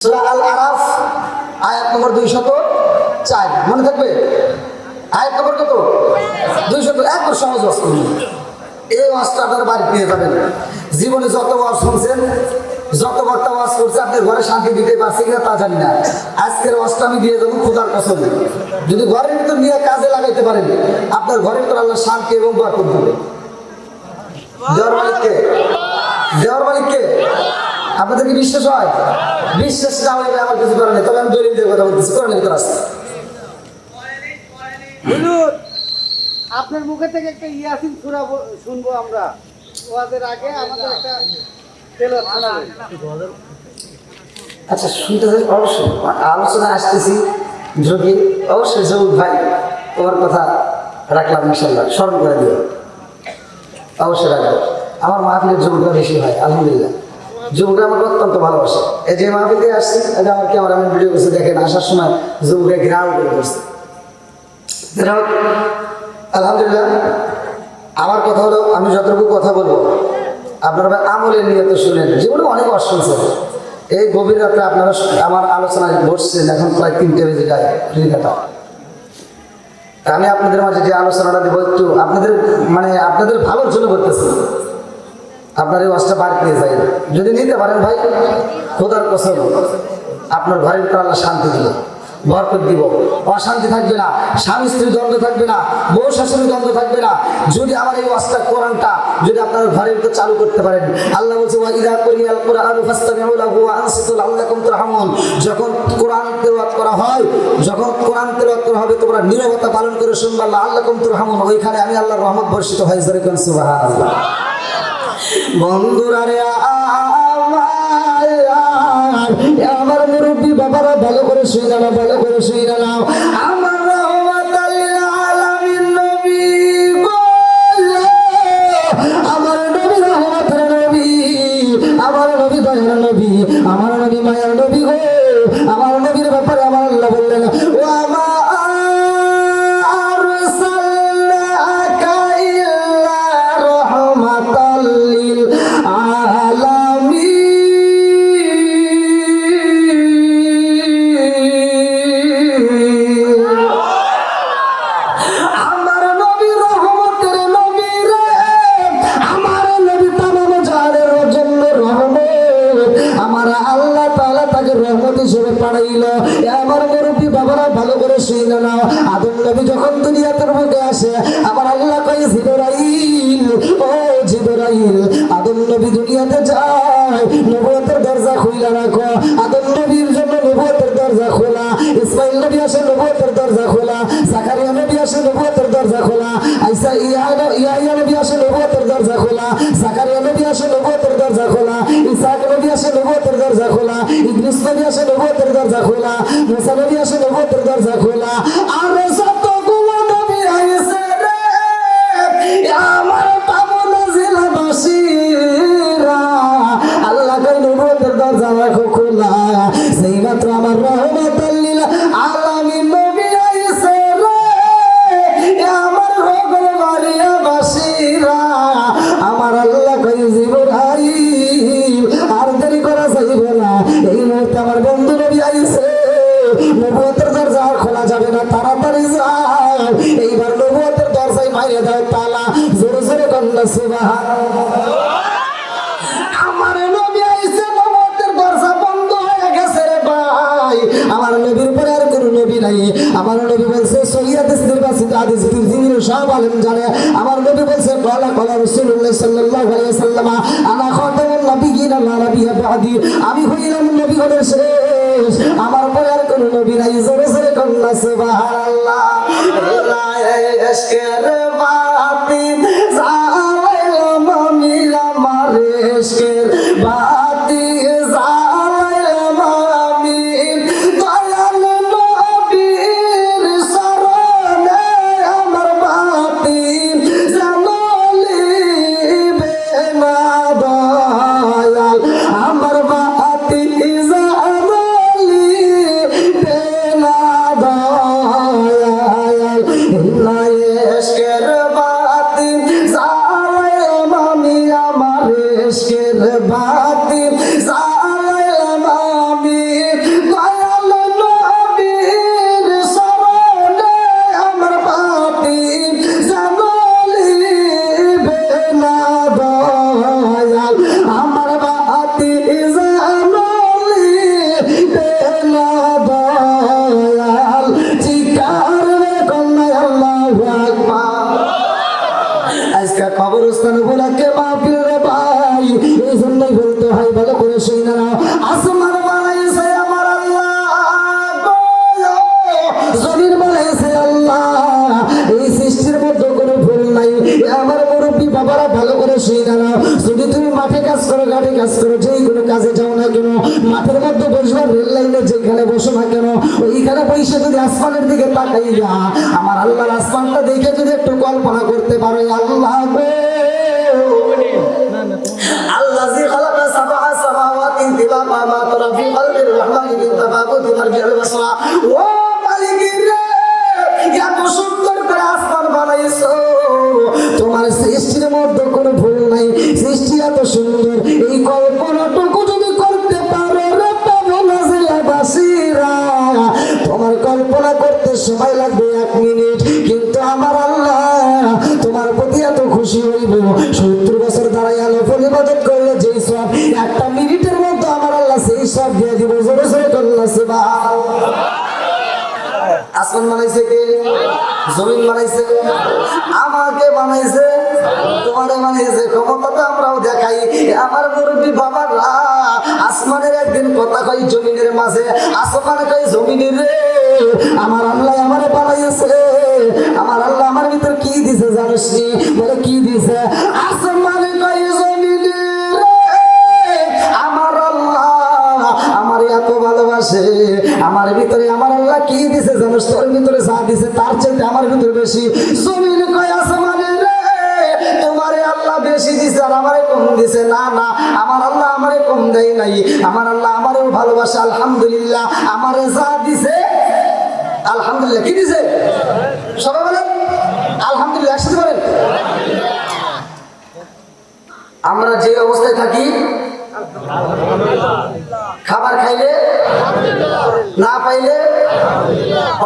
সূরা আল আরাফ আয়াত নম্বর 204 মনে থাকবে? আয়াত নম্বর কত? 201। সহজ ওয়াজ করুন, এই ওয়াজটা আপনার বাড়ি পেয়ে যাবেন। জীবনে যত ওয়াজ শুনছেন, যত বক্তা ওয়াজ করছে, আপনার ঘরে শান্তি দিতে পারছে কিনা তা জানি না। আজকের ওয়াজটা আমি দিয়ে দেবো খোদার কসম। যদি ঘরের ভিতর নিয়ে কাজে লাগাইতে পারেন, আপনার ঘরের ভিতর আল্লাহ শান্তি এবং বরকত দেবে। দেওয়ার মালিককে, দেওয়ার মালিককে। আপনাদের কি বিশ্বাস হয়? বিশ্বাস না হলে আমার কিছু করার নেই, তবে আমি দলিল দিয়ে কথা বলতেছি। কোরআনের ভিতর আছে। আপনার মুখে থেকে একটা ইয়াসিন সূরা শুনবো আমরা। ওয়াজের আগে আমাদের একটা তেলাওয়াত শোনাবেন। আচ্ছা, শুনতে চাই অবশ্যই। আলোচনা আসতেছি যদি অবশ্যই জহুর ভাই তোমার কথা রাখলাম, ইনশাল্লাহ স্মরণ করে দিও, অবশ্যই রাখবো। আমার মাহফিলের জহুরটা বেশি হয়, আলহামদুলিল্লাহ। জহুরটা আমার অত্যন্ত ভালোবাসে। এই যে মাহফিল দিয়ে আসছি, এটা আমার ক্যামেরাম্যান ভিডিও করছে, দেখেন আসার সময় জহুরে ঘেরাও করে করছে। আলহামদুলিল্লাহ। আমার কথা হলো, আমি যতটুকু কথা বলবো আপনারা আমলের নিয়ত শুনেন। জীবনে অনেক ওয়াজ শুনছেন, এই গভীর রাতে আপনারা আমার আলোচনায় বসছেন, এখন প্রায় 3টে বেজে যায় ঘড়িকাটা। আমি আপনাদের মাঝে যে আলোচনাটা দেবো একটু আপনাদের আপনাদের ভালোর জন্য বলতেছি। আপনার এই ওয়াজটা বাড়ি পেয়ে যায়, যদি নিতে পারেন ভাই, খোদার কসম আপনার ঘরের ভিতরে আল্লাহ শান্তি দিব, বরকত দিব, অশান্তি থাকবে না, স্বামী স্ত্রী দ্বন্দ্ব থাকবে না, বউ শাশুড়ি দ্বন্দ্ব থাকবে না। যদি আমার এই ওয়াজটা কোরআনটা যদি আপনার ঘরের ভিতরে চালু করতে পারেন, আল্লাহ বলছে ওয়া ইযা কুরিয়াল কুরআনু ফাসতামিউ লাহু ওয়া আনসিতু লাআল্লাকুম তুরহামুন। যখন কোরআন তেলাওয়াত করা হয়, যখন কোরআন তেলাওয়াত করা হবে, তোমরা নীরবতা পালন করে শুনবা, লাআল্লাকুম তুরহামুন। ওইখানে আমি আল্লাহর রহমত বর্ষিত হয়। জোরে কোন সুবহানাল্লাহ। বন্ধুরা রে, আমার মুরব্বী বাবারা ভালো করে শুনে নাও, ভালো করে শুনে নাও। আমার রহমাতাল লিল আলামিন নবী গো, আমার নবী রহমাতের নবী, আমার নবী দয়ার নবী, আমার নবী মায়ার নবী গো। আমার নবীর ব্যাপারে আমার আল্লাহ বললেন, ও আমা আরসালনাকা ইল্লা রাহমাতাল লিল আলামিন। আমার মুরব্বী বাবারা ভালো করে শুনে নাও। আদম নবী যখন দুনিয়াতের বুকে আসে, আমার আল্লাহ কয় জিবরাইল, ও জিবরাইল, আদম নবী দুনিয়াতে যায়, নবুয়তের দরজা খুইলা রাখো। আদম নবীর জন্য নবুয়তের দরজা খোলা, ইসমাইল নবী আসে নবুয়তের দরজা খোলা, জাকারিয়া নবী আসে নবুয়তের দরজা খোলা, আইসা ইয়াহইয়া নবী আসে নবুয়তের দরজা খোলা, জাকারিয়া নবী আসে নবুয়তের দরজা খোলা, ইসহাক নবী আসে নবুয়তের দরজা খোলা, ইদ্রিস নবী আসে নবুয়তের দরজা খোলা, মুসা নবী আসে নবুয়তের দরজা খোলা। আর যতগুলো নবী আইছে রে, আমার পাবনা জেলাবাসীরা, আল্লাহ কয় নবুয়তের দরজা রাখো খোলা। সেই মাত্র আমার রহমাতাল লিল আলামিন নবী আইছে রে, আমার রগল মারিয়া বাসীরা, আমার আল্লাহ কয় জিবরাইল আর দেরি করা যাইবে না। এই মুহূর্তে আমার বন্ধু নবী আইছে, নবুয়তের দরজা আর খোলা যাবে না, তাড়াতাড়ি যাও। এইবার নবুয়তের দরজায় মাইরে দাও তালা। জোরে জোরে কন্যা সুবহানাল্লাহ। আমার নবী আইছে, নবুয়তের দরজা বন্ধ হয়ে গেছে রে ভাই। আমার নবীর পরে আর কোনো নবী নাই। আমার নবী বলছে, সহিহ হাদিসের বাসিন্দা হাদিস তিরমিজি সব আলেম জানে। আমার নবী বলছে, ক্বালা ক্বালা রাসূলুল্লাহ সাল্লাল্লাহু আলাইহি ওয়াসাল্লাম, আনা খাতামুন নাবিয়্যিন লা নাবিয়্যা বা'দি, আমি হইলাম নবীগণের শেষ, আমার পরে আর কোনো নবী নাই। জোরে জোরে কন্যা সুবহানাল্লাহ। লা ইশকের বাতি জালাইলাম আমি, আমার ইশকের বাতি জালাইলাম আমি, দয়াল নবীর শরণে আমার বাতি জ্বালিবে না দয়াল, আমার বাতি জ্বালিবে না দয়াল। লা ইশকের রেল লাইনে যেখানে বসো না কেন ওইখানে বসে যদি আসমানের দিকে তাকাইয়া আমার আল্লাহর আসমানটা দেখে যদি একটু কল্পনা করতে পারো, আল্লাহ গো الذي خلق سبع سماوات طباقا ما ترى في خلق الرحمن من تفاوت ترجع البصر ও মালিকের এত সুন্দর করে আসমান বানাইছো, তোমার সৃষ্টির মধ্যে কোনো ভুল নাই, সৃষ্টি এত সুন্দর, এই কল্পনাটুকু যদি করতে পারো বাসিরা, তোমার কল্পনা করতে সময় লাগবে 1 মিনিট, কিন্তু আমার আল্লাহ তোমার প্রতি এত খুশি হইব 70 বছর দাঁড়াই আলো ইবাদত করলে যেই সব 1 মিনিটের মধ্যে আমার আল্লাহ সেই সব দিয়ে দিব। জোরে জোরে করলে সুবহানাল্লাহ। আসমান বানাইছে কে? জমিন বানাইছে, আমাকে বানাইছে, তোমারে বানাইছে, ক্ষমতা আমরাও দেখাই। আমার মুরব্বী বাবারা আসমানের একদিন কথা কই জমিনের মাঝে, আসমান কই জমিনের রে আমার আল্লাহ আমারে বানাইছে, আমার আল্লাহ আমার ভিতর কি দিছে জানিস নি? বলে কি দিছে? আসমান কই জমিনের রে আমার আল্লাহ আমার এত ভালোবাসে, আমার ভিতরে আমার আল্লাহ কি দিছে জানিস? তোর ভিতরে যা দিছে তার চাইতে আমার ভিতরে বেশি। জমিন কয় আসমানে রে তোমারে আল্লাহ বেশি দিছে আর আমারে কম দিছে। না না, আমার আল্লাহ আমারে কম দেয় নাই, আমার আল্লাহ আমারেও ভালোবাসে। আলহামদুলিল্লাহ, আমারে যা দিছে আলহামদুলিল্লাহ। কি দিছে? সবাই বলেন আলহামদুলিল্লাহ, একসাথে বলেন। আমরা যে অবস্থায় থাকি, খাবার খাইলে, না পাইলে,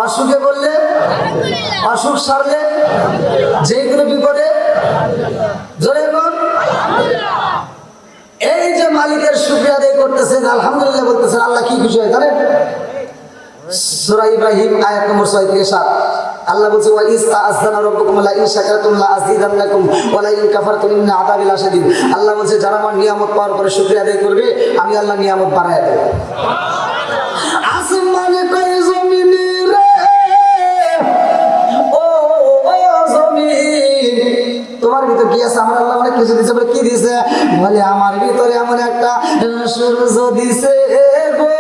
অসুখে বললে, অসুখ সারলে, যে কোনো বিপদে জোরে বল, এই যে মালিকের শুকরিয়া আদায় করতেছেন, আলহামদুলিল্লাহ বলতেছেন, আল্লাহ কি খুশি হয় জানেন? সূরা ইব্রাহিম আয়াত নম্বর 6 থেকে 7 আল্লাহ বলছে ওয়া ইস্তাআযানা রাব্বুকুম লা ইন শাকারতুম লা আযীদান্নাকুম ওয়া লা ইন কাফারতুম ইন্না আযাবি লাশাদীদ। আল্লাহ বলছে যারা আমার নিয়ামত পাওয়ার পরে শুকরিয়া আদায় করবে আমি আল্লাহ নিয়ামত বাড়ায় দেব। আসমানে কই জমিনে রে ও ও জমিন তোমার ভিতর কি আছে? আমার আল্লাহ অনেক কিছু দিয়েছে। বলে কি দিয়েছে? বলে আমার ভিতরে এমন একটা সূর্য দিয়েছে গো,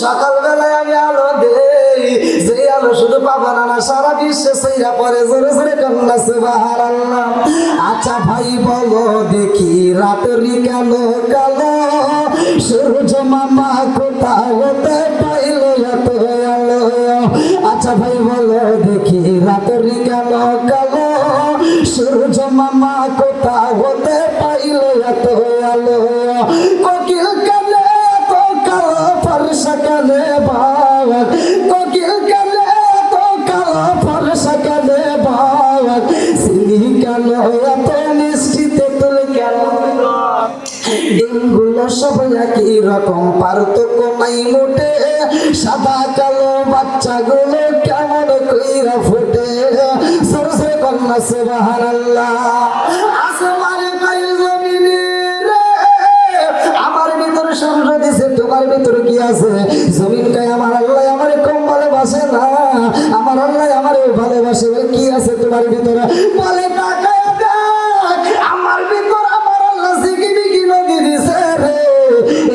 সকালবেলায় আমি আলো দেই, যে আলো শুধু পাবা না সারা বিশ্বে সইরা পড়ে। জোরে জোরে কন্যা সুবহানাল্লাহ। আচ্ছা ভাই বলো দেখি রাতেরই কালো কালো সূর্য মামা কোথায় হতে পাইল এত আলো? আচ্ছা ভাই বলো দেখি রাতেরই কালো কালো সূর্য মামা কোথায় হতে পাইল এত আলো? কোকিল কালে এত কালো ফর্সা কালে বাবা, কোকিল কালে এত কালো ফর্সা কালে বাবা, সিনি কালো এত মিষ্টি তেঁতুল কালো, ডিমগুলো সব একই রকম পার্থক্য নাই মোটে, সাদা কালো বাচ্চাগুলো কেমন কইরা ফুটে। সরসরে কন্যা সুবহানাল্লাহ। আসমানে কই জমিনে রে আমার ভিতরে সূর্য দিছে, তোমার ভিতরে কি আছে? জমিন কই আমার আল্লাহ আমারে কম ভালোবাসে না, আমার আল্লাহ আমারে ভালোবাসে। বলে কি আছে তোমার ভিতরে? বলে তাকায় দেখ আমার ভিতর আমার আল্লাহ জিকিমিকি নদী দিছে রে।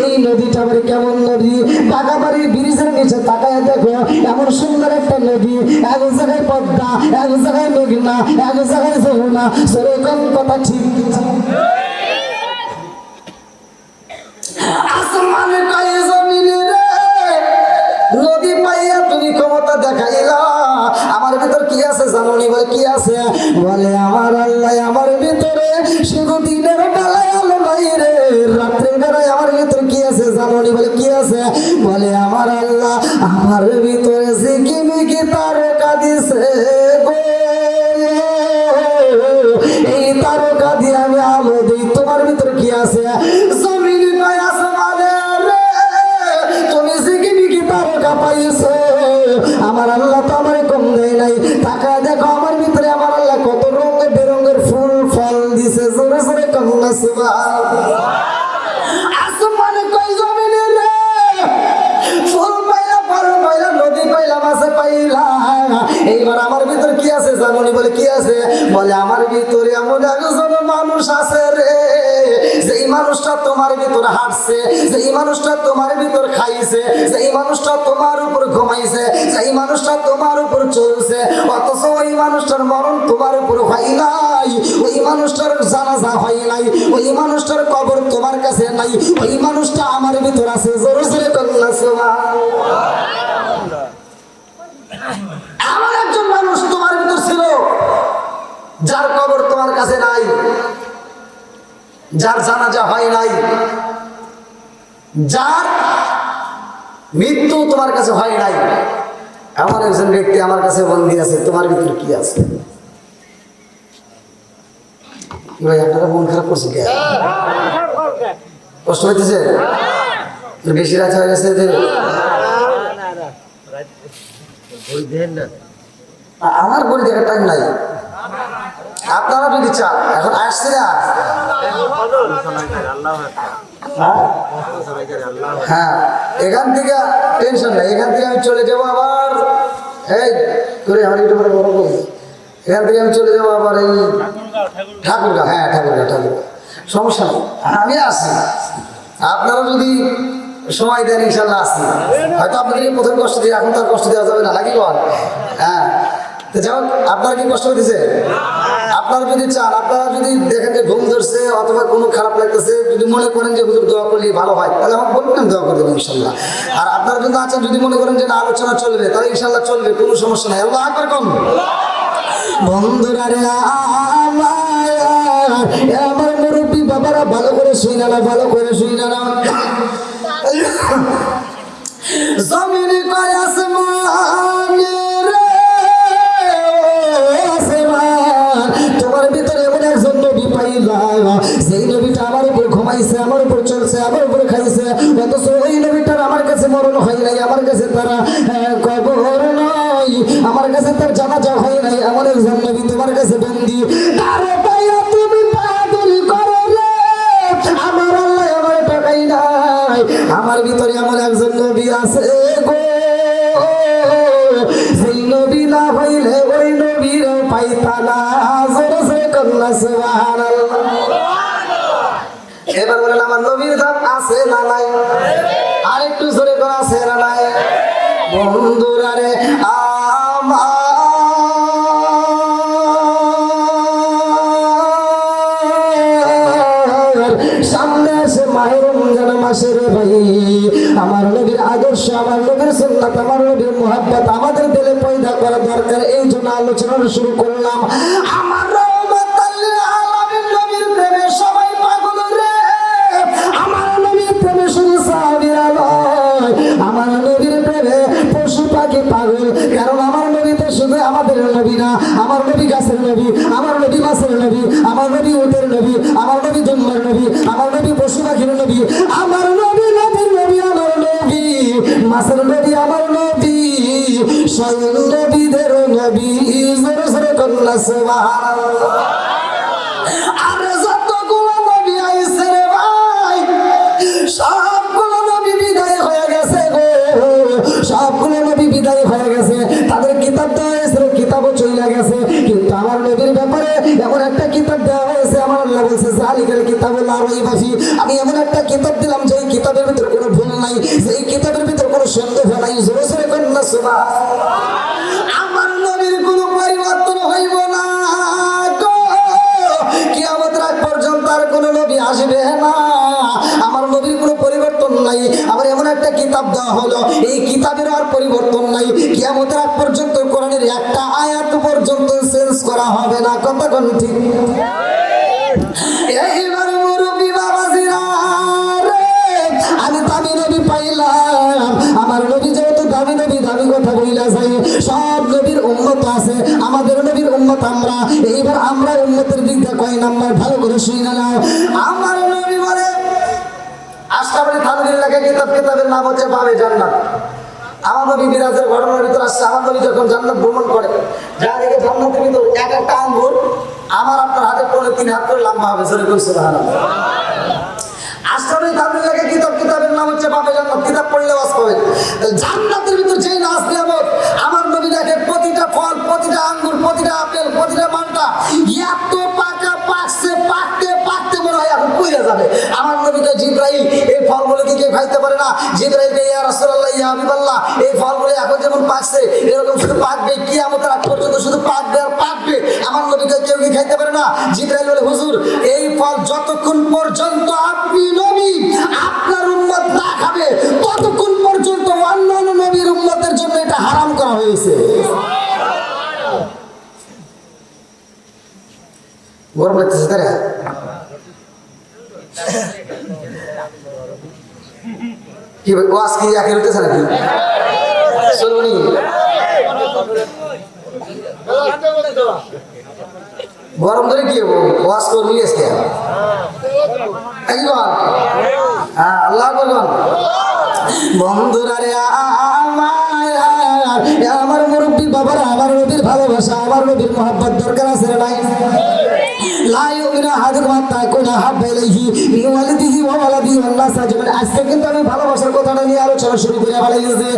এই নদীটা আবার কেমন নদী? বাগাবাড়ির ব্রিজের নিচে তাকায় দেখো এমন সুন্দর একটা নদী, এক জায়গায় পদ্মা, এক জায়গায় মেঘনা, এক জায়গায় যমুনা। সেরকম কথা ঠিক আসমানে কই জমিনে রে নদী পাইয়া তুমি ক্ষমতা দেখাইলা, আমার ভিতর কি আছে জানোনি? বলে কি আছে? বলে আমার আল্লাহ আমার ভিতরে শুধু দিনের বেলায় আলো নাই রে, রাত্রের বেলায় আমার ভিতরে কি আছে জানোনি? বলে কি আছে? বলে আমার আল্লাহ আমার ভিতরে ঝিকিমিকি তারকা দিছে গো, এই তারকা দিয়ে আমি আলো দিই। তোমার ভিতরে কি আছে? জমিন কয় আসমানে রে তুমি ঝিকিমিকি তারকা পাইছো, আমার আল্লাহ তো আমারে কম দেয় নাই। তাকায় দেখো আমার ভিতরে আমার আল্লাহ কত রঙে বেরঙের ফুল ফল দিছে। জোরে জোরে কন্যা সুবহানাল্লাহ। আসমানে কই জমিনে রে ফুল পাইলা, ফল পাইলা, নদী পাইলা, মাছ পাইলা, এইবার আমার ভিতরে কি আছে জানোনি? বলে কি আছে? বলে আমার ভিতরে এমন একজন মানুষ আছে রে, যেই মানুষটা তোমার হাসছে, যেই মানুষটা তোমার ভিতর খাইছে, যেই মানুষটা তোমার উপর ঘুমাইছে, যেই মানুষটা তোমার উপর চলছে, অথচ ওই মানুষটার মরণ তোমার উপর হয় নাই, ওই মানুষটার জানাজা হয় নাই, ওই মানুষটার কবর তোমার কাছে নাই, ওই মানুষটা আমার ভিতর আছে। জোরে জোরে কন্যা সুবহানাল্লাহ। এমন একজন মানুষ তোমার ভিতর ছিল যার কবর তোমার কাছে নাই, যার জানাজা হয় নাই, যার মৃত্যু তোমার কাছে হয় নাই। এমন একজন ব্যক্তি আমার কাছে বন্দী আছে। তোমার ভিতর কি আছে? ভাই আপনারা মন খারাপ করছে কে? কষ্ট হইতেছে? বেশি রাত হয়ে গেছে? আমার বই দেখার টাইম নাই। আপনারা যদি চান, এখন আসছে না, হ্যাঁ এখান থেকে টেনশন নাই, এখান থেকে আমি চলে যাবো আবার এই করে আমার একটু পরে বড় বলছি, এখান থেকে আমি চলে যাবো আবার এই ঠাকুরগাঁ। হ্যাঁ ঠাকুরগাঁ সমস্যা নেই, আমি আসি। আপনারা যদি সময় দেন ইনশাল্লাহ আসি। হয়তো আপনাদেরকে প্রথম কষ্ট দিয়ে, এখন তো আর কষ্ট দেওয়া যাবে না, নাকি বল? হ্যাঁ যাই হোক, আপনার কি কষ্ট হইতেছে? আপনারা যদি চান, আপনারা যদি দেখেন যে ঘুম ধরছে অথবা কোনো খারাপ লাগতেছে, যদি মনে করেন যে হুজুর দোয়া করলে ভালো হয়, তাহলে আমাকে বলবেন, দোয়া করে দেবেন ইনশাল্লাহ। আর আপনারা যদি আছেন, যদি মনে করেন যে না আলোচনা চলবে, তাহলে ইনশাল্লাহ চলবে, কোনো সমস্যা নাই। আল্লাহ আকবার কোন বন্ধুরা রে, আমার মুরব্বী বাবারা ভালো করে শুই না, ভালো করে শুই না। জমিনে কয় আসমান রে আসমান, তোমার ভিতরে এমন একজন নবী পাইলাম, সেই নবীটা আমার উপর ঘুমাইছে, আমার উপর চলছে, আমার উপর খাইছে, অথচ ওই নবীটার আমার কাছে মরণ হয় নাই, আমার কাছে তারা কবর নাই, আমার কাছে তার জানাজা হয় নাই। এমন একজন নবী তোমার কাছে বন্দী, তারে পাইয়া তুমি পাগল করো রে, আমার আল্লাহ আমার টাকাই নাই। আমার ভিতরে এমন একজন নবী আছে গো, সেই নবী না হইলে ওই নবীর পাইতা না। জোরে জোরে কন্যা সুবহানাল্লাহ। এবার বলেন আমার নবীর দাম আছে না নাই? আরেকটু জোরে করে আছে না নাই? বন্ধুরা রে আমার সামনে আসে মাহে রমজান মাসের ভাই, আমার নবীর আদর্শ, আমার নবীর সুন্নাত, আমার নবীর মুহাব্বত আমাদের দিলে পয়দা করা দরকার। এই জন্য আলোচনা শুরু করলাম। আমার রহমাতাল লিল আলামিন নবীর প্রেমে সবাই পাগল রে, আমার নবীর প্রেমে শুধু সাহাবীরা নয়, আমার নবীর প্রেমে পশু পাখি পাগল। কারণ আমার নবী তো শুধু আমাদের নবী না, আমার নবী গাছের নবী, আমার নবী মাছের নবী, আমার নবী উটের নবী, আমার নবী জন্মের নবী, আমার নবী পশু পাখির নবী, আমার নবী নবীর নবী, আমার নবী মাছের নবী, আমার নবী স্বয়ং নবীদের নবী। জোরে জোরে কন্যা সুবহানাল্লাহ। আরে যতগুলো নবী আইছে রে ভাই, সবগুলো নবী বিদায় হয়ে গেছে গো, সবগুলো নবী বিদায় হয়ে গেছে। তাদের কিতাব দেওয়া হয়েছিল, কিতাবও চলে গেছে, কিন্তু আমার নবীর ব্যাপারে এমন একটা কিতাব দেওয়া হয়েছে, আমার আল্লাহ বলছে যালিকাল কিতাবুল লা রাইবা ফি, আমি এমন একটা কিতাব দিলাম যে কিতাবের ভিতর কোনো ভুল নাই, সেই কিতাবের ভিতর কোনো সন্দেহ নাই। জোরে জোরে কন্যা সুবহানাল্লাহ। আমার নবীর কোনো পরিবর্তন হইব না গো, কিয়ামত রাত পর্যন্ত আর কোনো নবী আসবে না। আমার নবীর কোনো পরিবর্তন নাই। আবার এমন একটা কিতাব দেওয়া হলো, এই কিতাবের আর পরিবর্তন নাই, কিয়ামতের আগ পর্যন্ত কোরআনের একটা আয়াত পর্যন্ত চেঞ্জ করা হবে না। কথা কোন ঠিক? এইবার মুরব্বী বাবাজিরা রে, আমি দামি নবী পাইলাম। আমার নবী যেহেতু দামি নবী, দামি কথা বইলা যাই, সব নবীর উম্মত আছে, আমাদের নবীর উম্মত আমরা। এইবার আমরা উম্মতের দিক দিয়ে কয় নাম্বার? ভালো করে শুনে নাও। আমার নবী বলে আশরাফুল থানভীর লেখা কিতাবের নাম হচ্ছে বাবে জান্নাত। আমার নবী মিরাজের ঘটনার ভিতর আসছে, আমার নবী যখন জান্নাত ভ্রমণ করে, যা দেখে জান্নাতের ভিতর এক একটা আঙ্গুর আমার আপনার হাতে পড়লে 3 হাত করে লম্বা হবে। জোরে কই সুবহানাল্লাহ। আশরাফুল থানভীর লেখা কিতাবের নাম হচ্ছে বাবে জান্নাত। কিতাব পড়লে ওয়াজ পাবেন। জান্নাতের ভিতর যেই নাজ নিয়ামত, আমার নবী দেখে প্রতিটা ফল, প্রতিটা আঙ্গুর, প্রতিটা আপেল, প্রতিটা মালটা এত পাকা পাকছে, পাকতে পাকতে মনে হয় এখন কইরা যাবে। আমার নবীকে জিবরাইল এই খাইতে পারে না। জিবরাইল ইয়া রাসূলুল্লাহ ইয়া হাবিবাল্লাহ এই ফলগুলো এখন যেমন পাকছে এরকম শুধু পাকবে, কিয়ামতের আগ পর্যন্ত শুধু পাকবে আর পাকবে, আমার নবীকে কেউ কি খাইতে পারে না? জিবরাইল বলে হুজুর এই ফল যতক্ষণ পর্যন্ত আপনি নবী আপনার উম্মত না খাবে ততক্ষণ পর্যন্ত অন্যান্য নবীর উম্মতের জন্য এটা হারাম করা হয়েছে। গরম লাগতেছে তারা কি ওয়াজ কি আখের হতেছে নাকি? শুনুনি গরম ধরে কি হবো ওয়াজ করবি আজকে হ্যাঁ আল্লাহ বলবেন বন্ধুরা রে আমার মুরব্বী বাবারা, আমার নবীর ভালোবাসা, আমার নবীর মহব্বত দরকার আছে না নাই? আজকে কিন্তু আমি ভালোবাসার কথাটা নিয়ে আলোচনা শুরু করে ফেলাইছি।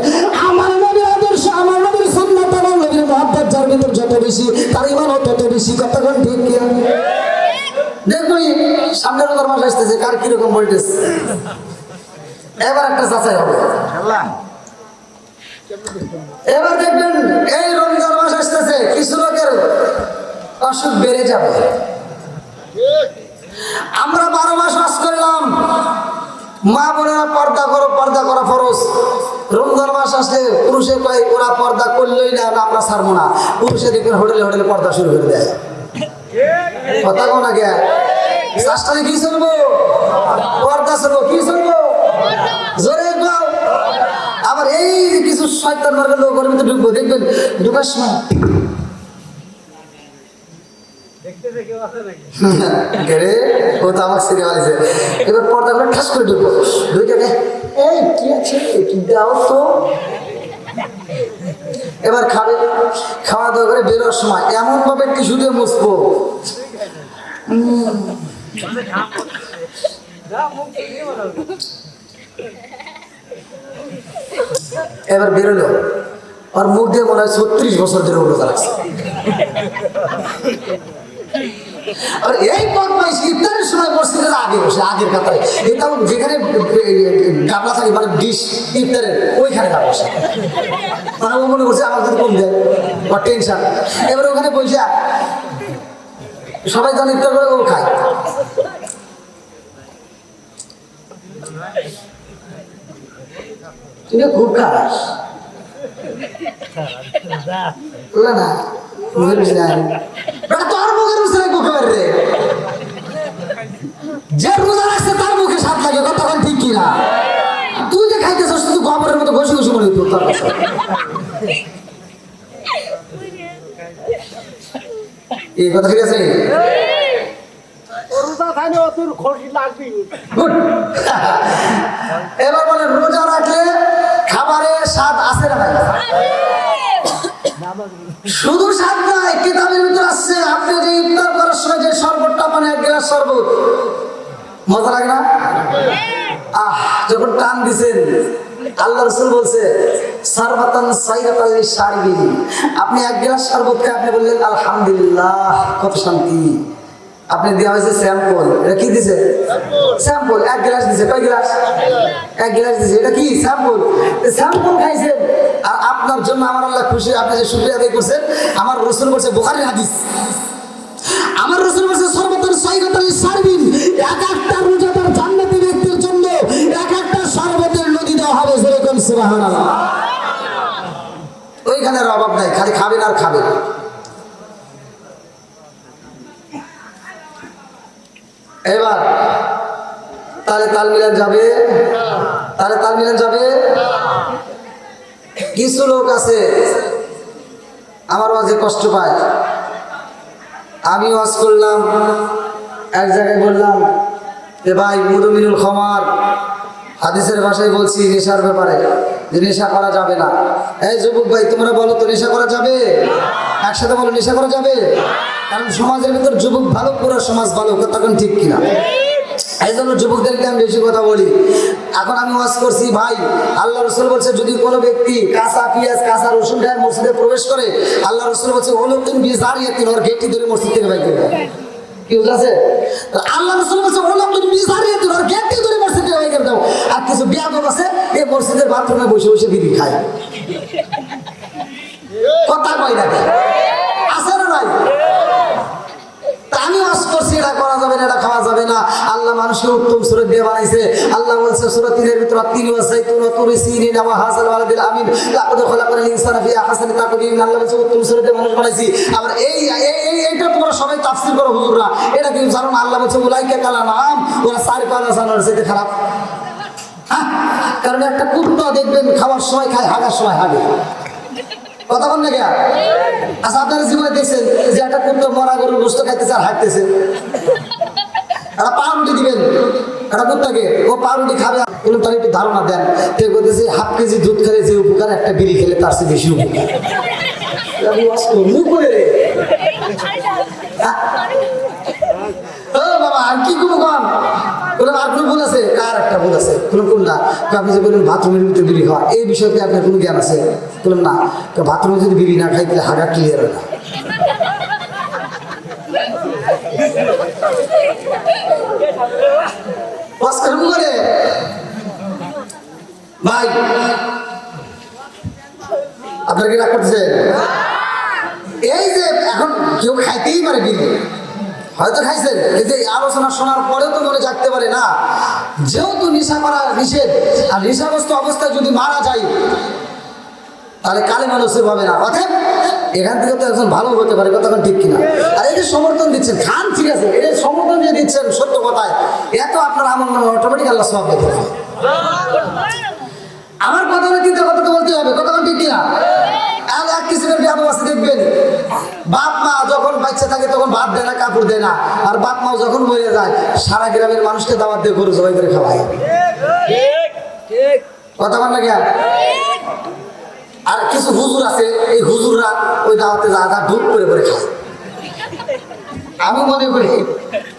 আমার নবীর আদর্শ, আমার নবীর সুন্নাত, আমার নবীর মহব্বত যার ভিতর যত বেশি তার ইমানও তত বেশি। কতক্ষণ ঠিক কিনা দেখবি সামনের রোজার মাস আসতেছে কার কিরকম বলতেছে, এবার একটা যাচাই হবে। এবার দেখবেন এই রমজান মাস আসতেছে কিছু লোকের অসুখ বেড়ে যাবে। আমরা 12 মাস ওয়াজ করলাম মা বোনেরা পর্দা করো, পর্দা করা ফরজ। রমজান মাস আসলে পুরুষে কয় ওরা পর্দা করলেই না আমরা ছাড়বো না, পুরুষের দিকে হোটেলে হোটেলে পর্দা শুরু করে দেয়। কথা কো না কে শাস্ত্রে কি শুনবো? পর্দা শুনবো, কি শুনবো? জোরে গাও। আবার এই যে কিছু শয়তান মার্গের লোক ওর ভিতরে ঢুকবো, দেখবেন ঢুকার সময় ও তো আমার সিরিয়াল আছে। এবার পর্দা করে ঠাস করে ঢুকবো, ঢুকে এই কি আছে কি দাও তো। এবার খাবে, খাওয়া দাওয়া করে বেরোর সময় এমন ভাবে টিস্যু দিয়ে মুছবো এবার বেরোলো আর মুখ দিয়ে মনে হয় 36 বছর ধরে রোজা রাখছে। আর এই বদমাইশ ইফতারের সময় মসজিদের আগে বসে, আগের কাতারে, এটাও যেখানে গাবলা থাকে মানে ডিশ ইফতারের ওইখানে গা বসে, মানে ও মনে করছে আমার যদি কম দেয় বা টেনশন। এবার ওখানে বসে সবাই যখন ইফতার করে ও খায়। তুই খুব খাস না তোর মুখের রুচি রে, যে রোজা রাখছে তার মুখে স্বাদ লাগে। কতক্ষণ ঠিক কিনা? তুই যে খাইতেছ শুধু গোবরের মতো ঘষে ঘষে মনে হইতো তার কাছে। এই কথা ঠিক আছে? এবার বলে রোজা রাখলে খাবারের স্বাদ আছে না ভাই? শুধু স্বাদ নয়, কিতাবের ভিতর আসছে আপনি যে ইফতার করার সময় যে শরবতটা মানে 1 গ্লাস শরবত, মজা লাগে না? যখন টান দিছেন আল্লাহ রাসূল বলছে সারবাতান সাইরাতাল লিশারিবিন, আপনি 1 গ্লাস শরবত খেয়ে আপনি বললেন আলহামদুলিল্লাহ, কত শান্তি। আপনি দেওয়া হয়েছে স্যাম্পল, এটা কি দিছে? স্যাম্পল। 1 গ্লাস দিছে, কয় গ্লাস? 1 গ্লাস দিছে, এটা কি স্যাম্পল? স্যাম্পল খাইছেন আর আপনার জন্য আমার আল্লাহ খুশি, আপনি যে শুকরিয়া আদায় করছেন। আমার রাসূল বলছে, বুখারীর হাদিস, আমার রাসূল বলছে সর্বতর সাইরাতাল সারবিন, এক একটা রোজাদার জান্নাতি ব্যক্তির জন্য এক একটা শরবতের নদী দেওয়া হবে। যেরকম সুবহানাল্লাহ, ওইখানে আর অভাব নাই, খালি খাবেন আর খাবেন। এবার তাহলে তাল মিলান যাবে, তাহলে তাল মিলান যাবে। কিছু লোক আছে আমার ওয়াজে কষ্ট পায়। আমি ওয়াজ করলাম, এক জায়গায় বললাম যে ভাই মুদমিনুল খমার হাদিসের ভাষায় বলছি নেশার ব্যাপারে, যে নেশা করা যাবে না। এই যুবক ভাই তোমরা বলো তো নেশা করা যাবে? একসাথে বলো নেশা করা যাবে? কারণ সমাজের ভিতর যুবক ভালো, পুরো সমাজ ভালো। তখন ঠিক কিনা? এই জন্য যুবকদেরকে আমি বেশি কথা বলি। এখন আমি ওয়াজ করছি ভাই, আল্লাহ রাসূল বলছে যদি কোনো ব্যক্তি কাঁচা পেঁয়াজ কাঁচা রসুন খায় মসজিদে প্রবেশ করে, আল্লাহ রাসূল বলছে ওলুকিন বিজারিয়াতিন, ওর গেটটি ধরে মসজিদ থেকে বাইর করে দেয়। কি আছে? তো আল্লাহ রাসূল বলেছে ওলা তুমি মিজারিয়ে দিও আর গেটে ধরে মসজিদে হয়ে গেল দাও। আর কিছু বিয়াদব আছে এই মসজিদের বাথরুমে বসে বসে বিড়ি খায়। কথা কই না আছে না নাই? তা আমি ওয়াজ করছি এটা করা যাবে না, এটা খাওয়া যাবে না। আল্লাহ মানুষকে উত্তম সূরত দিয়ে বানাইছে। আল্লাহ বলছে সূরা ৩ এর ভিতর তিন ওয়াসাইতুন ওয়া তুরি সিনিন ওয়া হাসাল ওয়ালাদিল আমিন লাকাদ খলাকাল ইনসানা ফি আহসানি তাকওয়িম। আল্লাহ বলছে উত্তম সূরত দিয়ে মানুষ বানাইছি। আবার এইটা তোমরা সবাই তাফসীর করো হুজুররা, এটা কি জানো না? আল্লাহ বলছে উলাইকা কালা নাম ওরা সারিফানা জানার সাথে খারাপ। কারণ একটা কুত্তা দেখবেন খাওয়ার সময় খায়, হাগার সময় হাগে। কথা বল না কেন? আচ্ছা আপনারা জীবনে দেখছেন যে একটা কুত্তা মরা গরুর গোশত খাইতেছে আর হাঁটতেছে? একটা পাউরুটি দিবেন একটা কুত্তাকে, ও পাউরুটি খাবে, কোনো তার একটু ধারণা দেন। কেউ বলতেছে হাফ কেজি দুধ খেলে যে উপকার একটা বিড়ি খেলে তার চেয়ে বেশি উপকার। ও বাবা আর কি কোনো কম আর কোনো ভুল আছে? কার একটা ভুল আছে? কোনো কোন না। আপনি যে বললেন বাথরুমের ভিতরে বিড়ি খাওয়া, এই বিষয়তে আপনার কোনো জ্ঞান আছে? বললাম না, বাথরুমে যদি বিড়ি না খাই তাহলে হাগা ক্লিয়ার হয় না। ভাই আপনার কি রাগ করতেছে? এই যে এখন কেউ খাইতেই পারে বিড়ি, হয়তো খাইছেন, এই যে আলোচনা শোনার পরেও তো মনে জাগতে পারে না। যেহেতু নেশা করা নিষেধ, আর নেশাগ্রস্ত অবস্থায় যদি মারা যায় তাহলে কালেমা নসিব হবে না। অতএব এখান থেকে তো একজন ভালো হতে পারে, কতক্ষণ ঠিক কিনা? আর এই যে সমর্থন দিচ্ছেন খান, ঠিক আছে, এই যে সমর্থন দিয়ে দিচ্ছেন সত্য কথায়, এত আপনার আমার মনে অটোমেটিক আল্লাহ সওয়াব দিতে হবে। আমার কথা হলে কিন্তু কথা তো বলতে হবে, কতক্ষণ ঠিক কিনা? আর এক কিসিমের বিয়াদব আছে দেখবেন, বাপ মা যখন বাচ্চা থাকে তখন ভাত দেয় না, কাপড় দেয় না, আর বাপ মা যখন মরে যায় সারা গ্রামের মানুষকে দাওয়াত দিয়ে গরু জবাই করে খাওয়ায়। কথা বল না কেন? আর কিছু হুজুর আছে, এই হুজুররা ওই দাওয়াতে যা যা ঢুক করে করে খায়। আমি মনে করি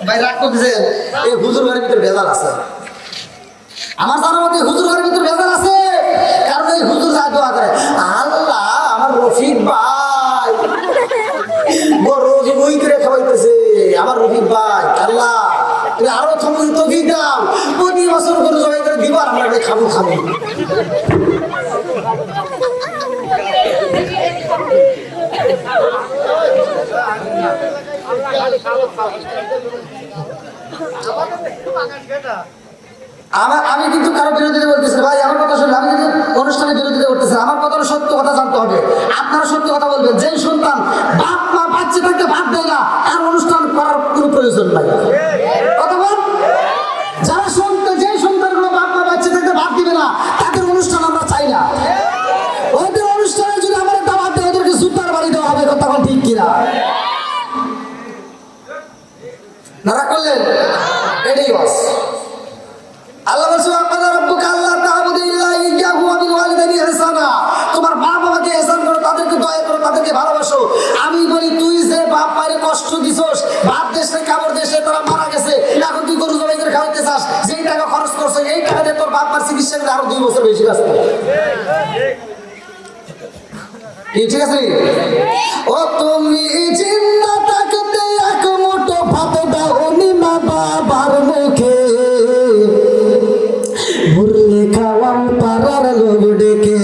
ভাই রাগ করতেছে, এই হুজুর ঘরের ভিতরে ভেজাল আছে। আমার জানার মতে হুজুর ঘরের ভিতরে ভেজাল আছে, কারণ এই হুজুর যা দোয়া করে, আল্লাহ আমার রফিক ভাই রোজ বই করে খাওয়াইতেছে, আমার রফিক ভাই আল্লাহ তুমি আরো তৌফিক দাও, প্রতি বছর করে জবাই করে দিবা, আমরা খাবো খাবো। আমি কিন্তু কারো বিরোধিতা বলতেছি ভাই, আমার কথা শুনলে আমি কিন্তু অনুষ্ঠানের বিরোধিতা করতেছি। আমার কথা সত্য কথা জানতে হবে, আপনারা সত্য কথা বলবেন। যেই সন্তান বাপ মা বাচ্চা থাকতে ভাত দেয় না, আর অনুষ্ঠান করার কোনো প্রয়োজন নাই। কথা বল, যারা যেই সন্তানগুলো বাপ মা বাচ্চা থাকতে ভাত দিবে না তাদের অনুষ্ঠান আমরা চাই না। ওদের অনুষ্ঠানে যদি আমাদের দাওয়াত দেয় ওদেরকে জুতার বাড়ি দেওয়া হবে। কথা বল ঠিক কিনা? নারা করলেন এটাই বাস। আল্লাহ বলছে তোমার মা বাবাকে ইহসান করো, তাদেরকে দয়া করো, তাদেরকে ভালোবাসো। আমি বলি তুই যে বাপ মায়ের কষ্ট দিছস, বাপ দেশে কাপড় দেশে তারা মারা গেছে, এখন তুই গরু জবাই করে খাওয়াইতে চাস, যেই টাকা খরচ করছো এই টাকা দিয়ে তোর বাপ মার চিকিৎসা করে আরো 2 বছর বেশি বাঁচবে। ঠিক আছে? ও তুমি জিন্দা থাকতে এক মুঠো ভাত দাও নি মা বাবার মুখে, মুরলে খাওয়াও পারার লোক ডেকে,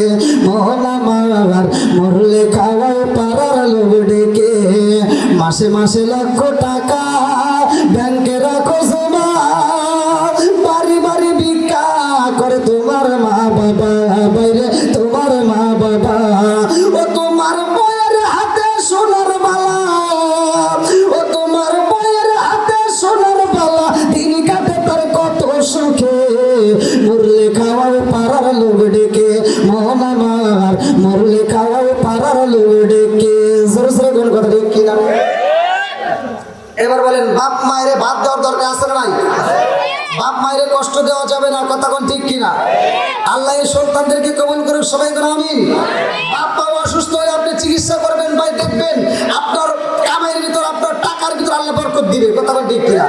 মোহনা মার মুরলে খাওয়াও পারার লোক ডেকে, মাসে মাসে লক্ষ টাকা ব্যাংকে রাখো জমা, বাড়ি বাড়ি ভিক্ষা করে তোমার মা বাবা, বাইরে তোমার মা বাবা। ও তোমার বয়ের হাতে সোনার বালা, ও তোমার বয়ের হাতে সোনার বালা, দিন কাটে তার কত সুখে, মুরলে খাওয়াও পারার লোক ডেকে, মোহন আমার মুরলে খাওয়াও পারার লোক ডেকে। জোরে জোরে কোন কথা ঠিক কিনা? এবার বলেন বাপ মায়ের ভাত দেওয়ার দরকার আছে না নাই? বাপ মায়ের কষ্ট দেওয়া যাবে না, কথা কোন ঠিক কিনা? আল্লাহ এই সন্তানদেরকে কবুল করুক, সবাই করে আমিন। বাপ মা অসুস্থ হয়ে আপনি চিকিৎসা করবেন ভাই, দেখবেন আপনার কামাইয়ের ভিতর আপনার টাকার ভিতর আল্লাহ বরকত দিবে, কথা কোন ঠিক কিনা?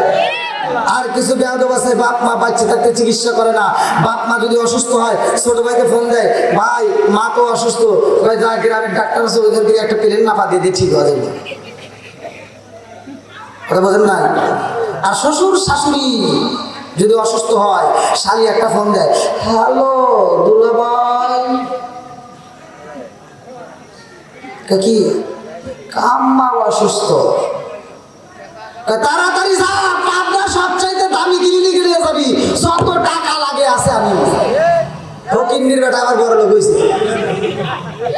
আর কিছু বেয়াদব আছে বাপ মা বাচ্চা থাকতে চিকিৎসা করে না। বাপ মা যদি অসুস্থ হয় ছোট ভাইকে ফোন দেয়, ভাই মা তো অসুস্থ, ভাই যা গ্রামের ডাক্তার আছে ওইখান থেকে একটা প্লেন নাপা দিয়ে ঠিক হয়ে যাবে। কথা বোঝেন না? আর শ্বশুর শাশুড়ি যদি অসুস্থ হয়, শালি একটা ফোন দেয়, হ্যালো দুলাভাই, কি কাম্মা অসুস্থ, তাড়াতাড়ি যা, পাবনা সবচাইতে দামি ক্লিনিকে নিয়ে যাবি, যত টাকা লাগে আছে আমি। ফকিন্নির বেটা আবার বড় লোক হয়েছে।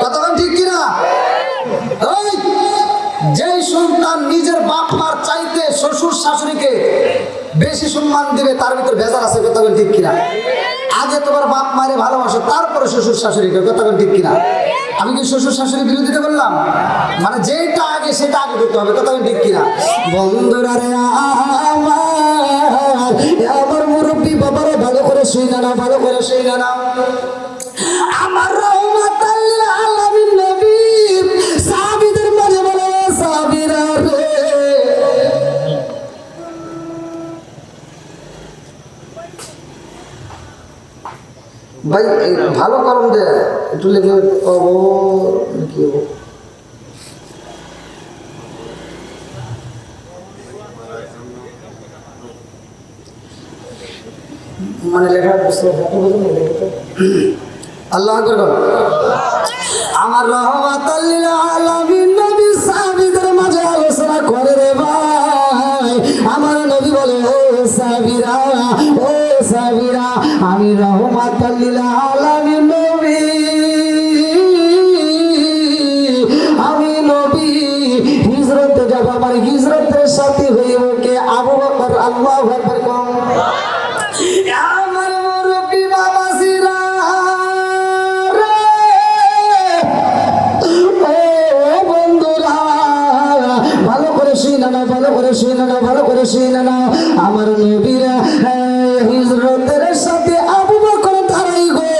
কতক্ষণ ঠিক কিনা? ওই যেই সন্তান নিজের বাপ মার চাইতে শ্বশুর শাশুড়িকে বেশি সম্মান দিবে, তার ভিতর ভেজাল আছে। কতক্ষণ ঠিক কিনা? আগে তোমার বাপ মারে ভালোবাসো, তারপরে শ্বশুর শাশুড়িকে। কতক্ষণ ঠিক কিনা? আমি কি শ্বশুর শাশুড়ি বিরোধিতা বললাম? মানে যেটা আগে সেটা আগে করতে হবে। কতক্ষণ ঠিক কিনা? বন্ধুরা রে আমার মুরব্বী বাবারে ভালো করে শুই না, ভালো করে শুই না। আমার রহমাতাল লিল আলামিন নবী সাহাবীদের মাঝে বলে, সাহাবীরা রে, ভাই ভালো করম দে একটু লেগে কি মানে লেখা আল্লাহ আকবার। আমার রহমাতাল লিল আলামিন নবী সাহাবীদের মাঝে আলোচনা করে রে ভাই। আমার নবী বলে, ও সাহাবীরা, ও সাহাবীরা, আমি রহমাতাল লিল আলামিন নবী, আমি নবী হিজরতে যাব। আমার হিজরতের সাথী হইব কে? আবু বকর। আল্লাহু আকবার। কম আমার মুরব্বী বাবাজিরা রে, ও বন্ধুরা, ভালো করে শুনে নাও, ভালো করে শুনে নাও, ভালো করে শুনে নাও। আমার নবীরা হিজরতের সাথে আবু বকর দাঁড়াই গো।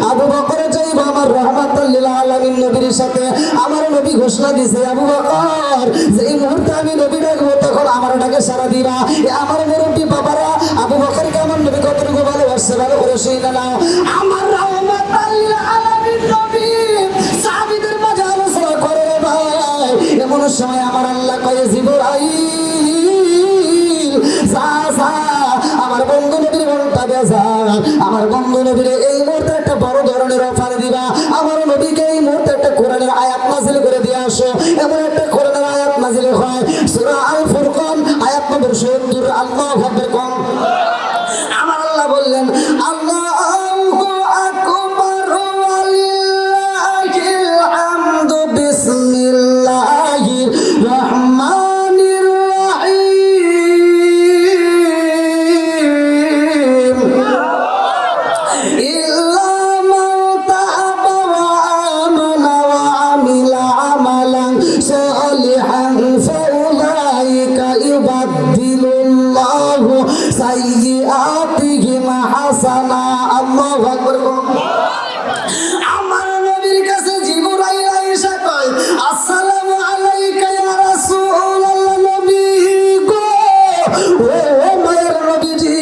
আবু বকর যাইব আমার রহমাতুল লিল আলামিন নবীর সাথে। আমার নবী ঘোষণা দিয়েছে, আবু বকর যেই মুহূর্তে আমি নবী ডাকবো তখন আমার ডাকে সাড়া দিবা। আমার মুরব্বী বাবারা, আবু বকরকে আমার নবী কতটুকু ভালোবাসছে, ভালো করে শুনে নাও। আমার রহমাতুল লিল আলামিন নবী সাহাবীদের মাঝে আলোচনা করে ভাই। এমন সময় আমার আল্লাহ কয়ে, জিবরাইল যা যা আমার বন্ধু নবীর মনটা বেজা, আমার বন্ধু নবীর এই মুহূর্তে একটা বড় ধরনের অফার দিবা। আমার নবীকে এই মুহূর্তে একটা কোরআনের আয়াত নাযিল করে দিয়ে আসো। এমন একটা কোরআনের আয়াত নাযিল হয় সূরা আল ফুরকান আয়াত নম্বর ৭০। আল্লাহু আকবার। কম আমার আল্লাহ বললেন, আল্লাহু আকবার ওয়ালিল্লাহিল হামদু বিসমিল্লাহির রহমানির রহিম ইল্লা মান তাবা ওয়া আমানা ওয়া আমিলা আমালান সালিহান ফাউলাইকা ইউবাদদিলুল্লাহু সাইয়্যাতিহিম হাসানা। আল্লাহু আকবার। আমার নবীর কাছে জিবরাইল আয়েশা কয়, আসসালামু আলাইকা ইয়া রাসূলুল্লাহ। নবী গো, ও মায়ের নবীজি,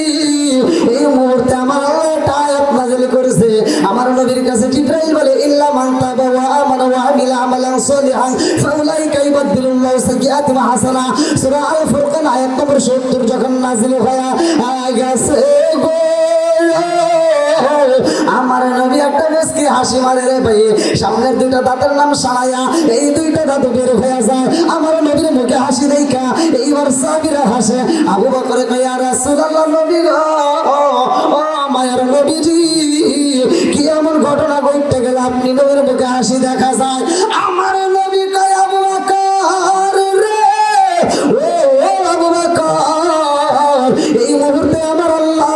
এই মুহূর্তে আমার আল্লাহ একটা আয়াত নাযিল করেছে। আমার নবীর কাছে জিবরাইল বলে, ইল্লা মান তাবা ওয়া আমানা ওয়া আমিলা আমালান সালিহান ফাউলাইকা ইউবাদদিলুল্লাহু সাইয়্যাতিহিম হাসানা। সূরা আল ফুরকান আয়াত নম্বর ৭০ যখন নাযিল হয়ে গেছে গো, আমার নবী একটা মুস্কি হাসি মারে রে ভাই। সামনের দুইটা দাঁতের নাম সারায়া, এই দুইটা দাঁত বের হয়ে যায়। আমার নবীর মুখে হাসি দেখা এইবার সাহাবীরা হাসে। আবু বকর কয়, ইয়া রাসূলুল্লাহ, নবী গো, ও মায়ের নবীজি, কি এমন ঘটনা ঘটতে গেল আপনি নবীর মুখে হাসি দেখা যায়? আমার নবী কয়, আবু বকর রে, ও আবু বকর, এই মুহূর্তে আমার আল্লাহ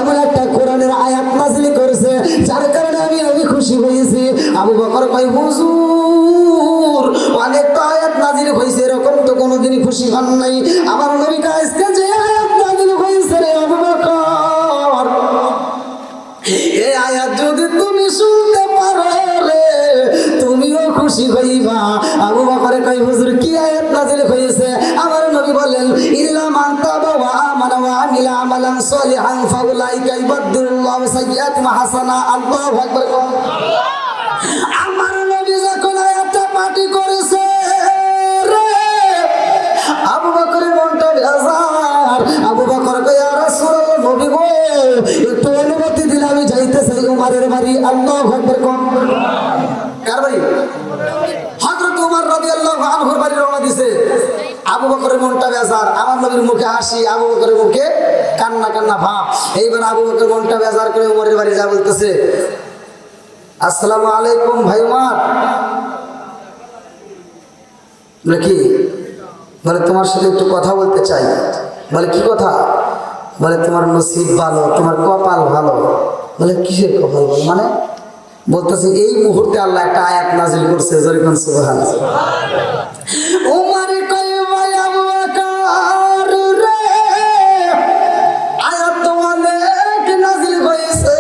এমন একটা কোরআনের আয়াত নাযিল করেছে যার কারণে আমি খুশি হয়েছি। আবু বকর কয়, হুজুর, অনেক তো আয়াত নাযিল হয়েছে, এরকম তো কোনোদিনই খুশি হন নাই। আমার নবী কয়, আজকে যে আয়াত নাযিল হয়েছে রে আবু বকর, এই আয়াত যদি তুমি শুনতে পারো রে, তুমিও খুশি হইবা। আবু বকর কয়, হুজুর, কি আয়াত নাযিল হয়েছে? আমার নবী বলেন, ইল্লা মান তাবা ওয়া আমানা ওয়া আমিলা আমালান সালিহান ফাউলাইকা ইউবাদদিলুল্লাহু সাইয়্যাতিহিম হাসানা। আল্লাহু আকবার। আমার নবী যখন আয়াতটা পাঠ করেছে রে, আবু বকর বাড়ি, আল্লাহু আকবার কোন কার বাড়ি? হযরত ওমর রাদিয়াল্লাহু আনহুর বাড়ি রওনা দিছে। আবু বকরের মনটা বেজার, আমার নবীর মুখে হাসি, আবু বকরের মুখে কান্না কান্না ভাব। এইবার আবু বকর মনটা বেজার করে ওমরের বাড়ি যা বলতেছে, আসসালামু আলাইকুম ভাই ওমর। বলে কি? বলে তোমার সাথে একটু কথা বলতে চাই। বলে কি কথা? বলে তোমার নসিব ভালো, তোমার কপাল ভালো। বলে কিসের কপাল ভালো মানে? বলতেছে এই মুহূর্তে আল্লাহ একটা আয়াত নাজিল করছে, যেরকম সুবহানাল্লাহ। ওমর কই ভাই আবু বকর রে, আয়াত তো অনেক নাজিল হয়েছে,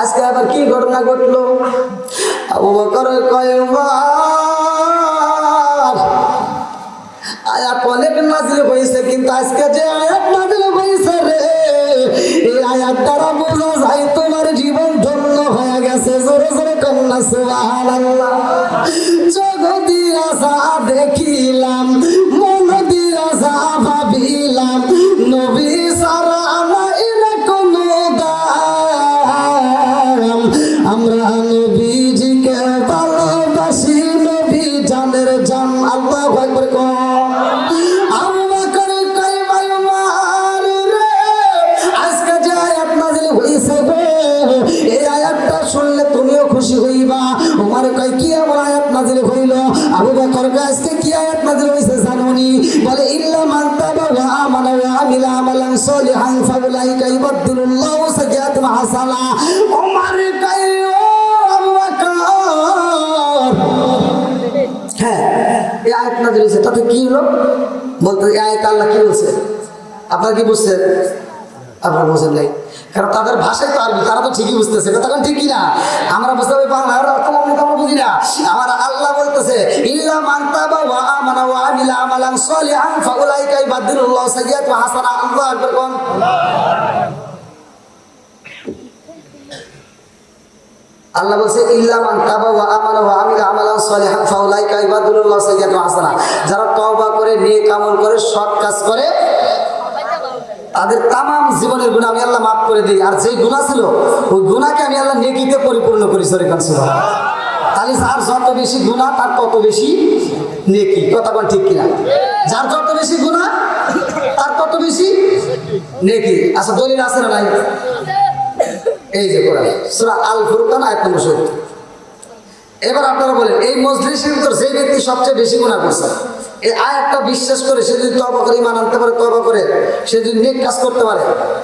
আজকে আবার কি ঘটনা ঘটলো? আবু বকর কই আয়াত অনেক নাজিল হয়েছে, কিন্তু আজকে যে আয়াত নাজিল হয়েছে রে, এই আয়াত দ্বারা বোঝা যায় তোমার জীবন ধন্য হয়ে গেছে। জোরে জোরে কন্যা সুবহানাল্লাহ। জগদিয়া যা দেখিলাম, মন দিয়া যা ভাবিলাম, নবী সারা নাই রে কোনো দাম। আমরা নবীজিকে ভালোবাসি, নবী জানের জান। আল্লাহু আকবার কোন। আবু বকর কই ভাই ওমর রে, আজকে যে আয়াত নাযিল হইছে গো, এই আয়াতটা শুনলে তুমিও খুশি হইবা। ওমর কই কি এমন আয়াত নাযিল হইল? আবু বকর কই আজকে কি আয়াত নাযিল হইছে জানোনি? বলে ইল্লা মান তাবা ওয়া আমানা ওয়া আমিলা আমালান সলিহান ফাউলাইকা ইবাদদিলুল্লাহু সাইয়্যাতিহিম হাসানা। ওমর কই ও আবু বকর, হ্যাঁ এই আয়াত নাযিল হয়েছে, তাতে কি হলো? বলতে এই আয়াত আল্লাহ কি বলছে? আপনারা কি বুঝছেন? আপনারা বুঝেন নাই, কারণ তাদের ভাষায় তো আরবি, তারা তো ঠিকই বুঝতেছে। তখন ঠিক কিনা? আমরা বুঝতে পারি বাংলা, আমরা বুঝি না। আমার আল্লাহ বলতেছে ইল্লা মান তাবা ওয়া আমানা ওয়া আমিলা আমালান সলিহান ফাউলাইকা ইবাদদিলুল্লাহু সাইয়্যাতিহিম হাসানা। আল্লাহু আকবার কোন। আল্লাহ বলছে ইল্লা মান তাবা ওয়া আমানা ওয়া আমিলা আমালান সলিহান ফাউলাইকা ইবাদুল্লাহু সাইয়্যাতিহিম হাসানা। যারা তওবা করে, নেক আমল করে, সৎ কাজ করে, তাদের তামাম জীবনের গুনাহ আমি আল্লাহ মাফ করে দিই। আর যে গুনাহ ছিল ওই গুনাহকে আমি আল্লাহ নেকিতে পরিপূর্ণ করি। সরে কান সুবহানাল্লাহ। তাহলে যার যত বেশি গুনাহ তার তত বেশি নেকি। কথা বল ঠিক কিনা? যার যত বেশি গুনাহ তার তত বেশি নেকি। আচ্ছা দলিল আছে না নাই? এই যে কোরআন সূরা আল ফুরকান আয়াত নম্বর ৭০। এবার আপনারা বলেন এই মজলিসের ভিতর যে ব্যক্তি সবচেয়ে বেশি গুনাহ করছে, এই আয়াতটা বিশ্বাস করে সে যদি তওবা করে, ঈমান আনতে পারে, তওবা করে সে যদি নেক কাজ করতে পারে,